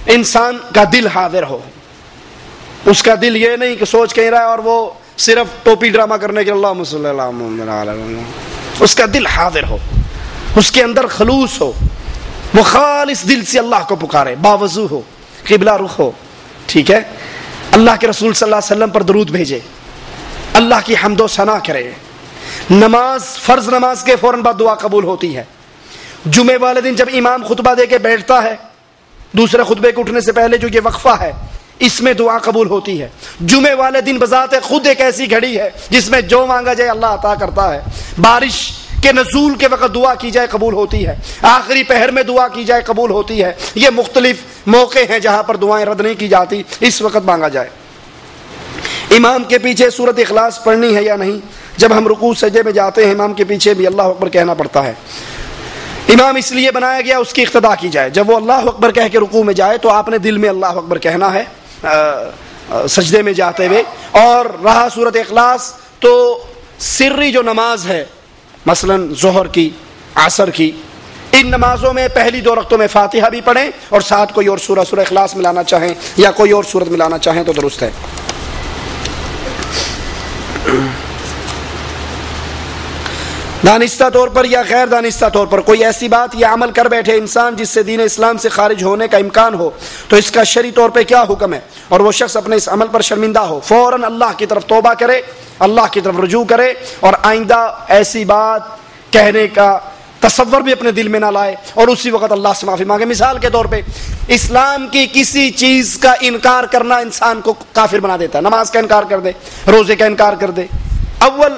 انسان کا دل حاضر ہو. اس کا دل یہ نہیں کہ سوچ کہیں رہا ہے اور وہ صرف ٹوپی ڈرامہ کرنے کے اللہ صلی اللہ علیہ. اس کا دل حاضر ہو, اس کے اندر خلوص ہو, وہ خالص دل سے اللہ کو پکارے, باوضو ہو, قبلہ رخ ہو. ٹھیک ہے, اللہ کے رسول صلی اللہ علیہ وسلم پر درود بھیجے, اللہ کی حمد و ثنا کرے. نماز, فرض نماز کے فوراً بعد دعا قبول ہوتی ہے. جمعے والے دن جب امام خطبہ دے کے بیٹھتا ہے, دوسرے خطبے کے اٹھنے سے پہلے جو یہ وقفہ ہے, اس میں دعا قبول ہوتی ہے. جمعے والے دن بذات خود ایک ایسی گھڑی ہے جس میں جو مانگا جائے اللہ عطا کرتا ہے. بارش کے نزول کے وقت دعا کی جائے قبول ہوتی ہے, آخری پہر میں دعا کی جائے قبول ہوتی ہے. یہ مختلف موقع ہیں جہاں پر دعائیں رد نہیں کی جاتی, اس وقت مانگا جائے. امام کے پیچھے سورۃ اخلاص پڑھنی ہے یا نہیں, جب ہم رکوع سجدے میں جاتے ہیں امام کے پیچھے بھی اللہ اکبر کہنا پڑتا ہے. امام اس لیے بنایا گیا اس کی اقتداء کی جائے. جب وہ اللہ اکبر کہہ کے رکوع میں جائے تو آپ نے دل میں اللہ اکبر کہنا ہے سجدے میں جاتے ہوئے. اور رہا صورت اخلاص تو سری جو نماز ہے مثلا ظہر کی عصر کی ان نمازوں میں پہلی 2 رکعتوں میں فاتحہ بھی پڑھیں اور ساتھ کوئی اور سورہ اخلاص ملانا چاہیں یا کوئی اور سورت ملانا چاہیں تو درست ہے. دانستہ طور پر یا غیر دانستہ طور پر کوئی ایسی بات یا عمل کر بیٹھے انسان جس سے دین اسلام سے خارج ہونے کا امکان ہو تو اس کا شرعی طور پہ کیا حکم ہے؟ اور وہ شخص اپنے اس عمل پر شرمندہ ہو فوراً اللہ کی طرف توبہ کرے, اللہ کی طرف رجوع کرے اور آئندہ ایسی بات کہنے کا تصور بھی اپنے دل میں نہ لائے اور اسی وقت اللہ سے معافی مانگے. مثال کے طور پہ اسلام کی کسی چیز کا انکار کرنا انسان کو کافر بنا دیتا ہے. نماز کا انکار کر دے, روزے کا انکار کر دے, اول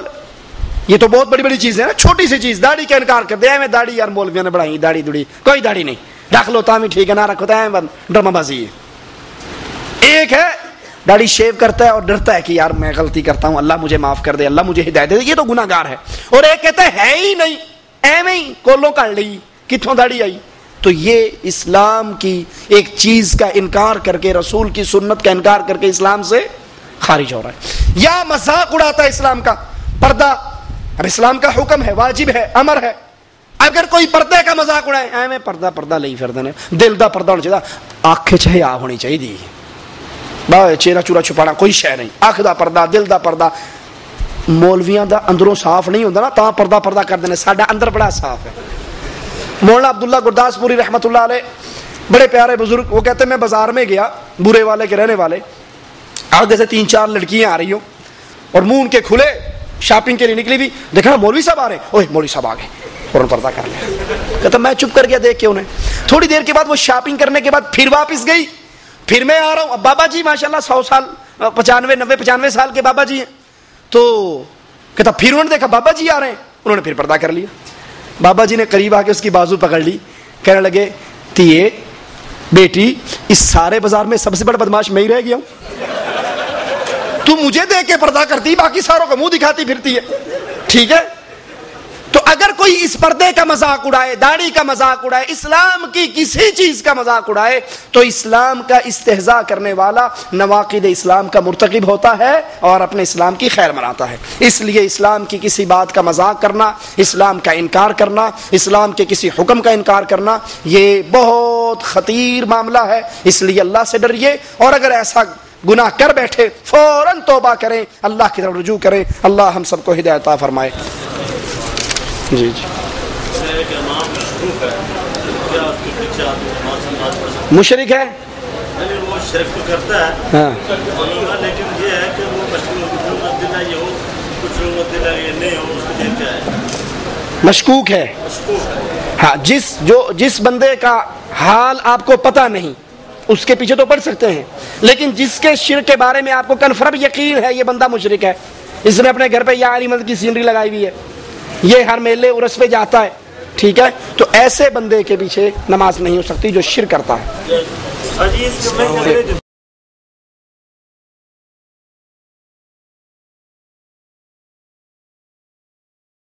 یہ تو بہت بڑی بڑی چیز ہے نا, چھوٹی سی چیز داڑھی کا انکار کر دے. میں داڑھی یار مولویوں نے بڑھائی, داڑھی دوڑی کوئی داڑھی نہیں, رکھ لو تامی ٹھیک ہے, نہ رکھو تو ڈرامہ بازی ہے. ایک ہے داڑھی شیو کرتا ہے اور ڈرتا ہے کہ یار میں غلطی کرتا ہوں, اللہ مجھے معاف کر دے, اللہ مجھے ہدایت دے, یہ تو گناہ گار ہے. اور ایک کہتا ہے ہی نہیں, ایویں ہی کولوں کر لی, کتوں داڑھی آئی. تو یہ اسلام کی ایک چیز کا انکار کر کے, رسول کی سنت کا انکار کر کے اسلام سے خارج ہو رہا ہے. یا مذاق اڑاتا ہے اسلام کا. پردہ اب اسلام کا حکم ہے, واجب ہے, امر ہے. اگر کوئی پردے کا مذاق اڑائے, ایویں پردہ لئی پھردے نے, دل دا پردہ ہونا چاہیے, آنکھ چاہے آ ہونی چاہیے, چہرہ چورا چھپانا کوئی شے نہیں. آنکھ دا پردہ, دل دا پردہ. مولویاں دا اندروں صاف نہیں ہوتا نا, تا پردہ کر دینے. ساڈا اندر بڑا صاف ہے. مولانا عبداللہ گرداس پوری رحمت اللہ علیہ بڑے پیارے بزرگ, وہ کہتے ہیں میں بازار میں گیا, برے والے کے رہنے والے, آگے سے 3-4 لڑکیاں آ رہی ہوں اور منہ ان کے کھلے, شاپنگ کے لیے نکلی بھی, دیکھا نا مولوی صاحب آ رہے ہیں, اوہ مولوی صاحب آ گئے, فوراً پردہ کر لیا. کہتا میں چپ کر گیا دیکھ کے انہیں. تھوڑی دیر کے بعد وہ شاپنگ کرنے کے بعد پھر واپس گئی, پھر میں آ رہا ہوں. اب بابا جی ماشاءاللہ 100 سال 95 سال کے بابا جی ہیں. تو کہتا پھر انہوں نے دیکھا بابا جی آ رہے ہیں, انہوں نے پھر پردہ کر لیا. بابا جی نے قریب آ کے اس کی بازو پکڑ لی, کہنے لگے تیے بیٹی اس سارے بازار میں سب سے بڑا بدماش میں ہی رہ گیا ہوں, تو مجھے دیکھ کے پردہ کرتی, باقی ساروں کا منہ دکھاتی پھرتی ہے. ٹھیک ہے, تو اگر کوئی اس پردے کا مذاق اڑائے, داڑھی کا مذاق اڑائے, اسلام کی کسی چیز کا مذاق اڑائے, تو اسلام کا استہزاء کرنے والا نواقض اسلام کا مرتکب ہوتا ہے اور اپنے اسلام کی خیر مناتا ہے. اس لیے اسلام کی کسی بات کا مذاق کرنا, اسلام کا انکار کرنا, اسلام کے کسی حکم کا انکار کرنا, یہ بہت خطیر معاملہ ہے. اس لیے اللہ سے ڈریے, اور اگر ایسا گناہ کر بیٹھے فوراً توبہ کریں, اللہ کی طرف رجوع کریں. اللہ ہم سب کو ہدایت عطا فرمائے. جی مشرک ہے, وہ شرک تو کرتا ہے ہاں, لیکن یہ ہے کہ وہ مشکوک ہے. ہاں, جس بندے کا حال آپ کو پتہ نہیں اس کے پیچھے تو پڑ سکتے ہیں, لیکن جس کے شرک کے بارے میں آپ کو کنفرم یقین ہے یہ بندہ مشرک ہے, اس نے اپنے گھر پہ یا علی مدد کی سینری لگائی ہوئی ہے, یہ ہر میلے عرس پہ جاتا ہے, ٹھیک ہے, تو ایسے بندے کے پیچھے نماز نہیں ہو سکتی جو شرک کرتا ہے.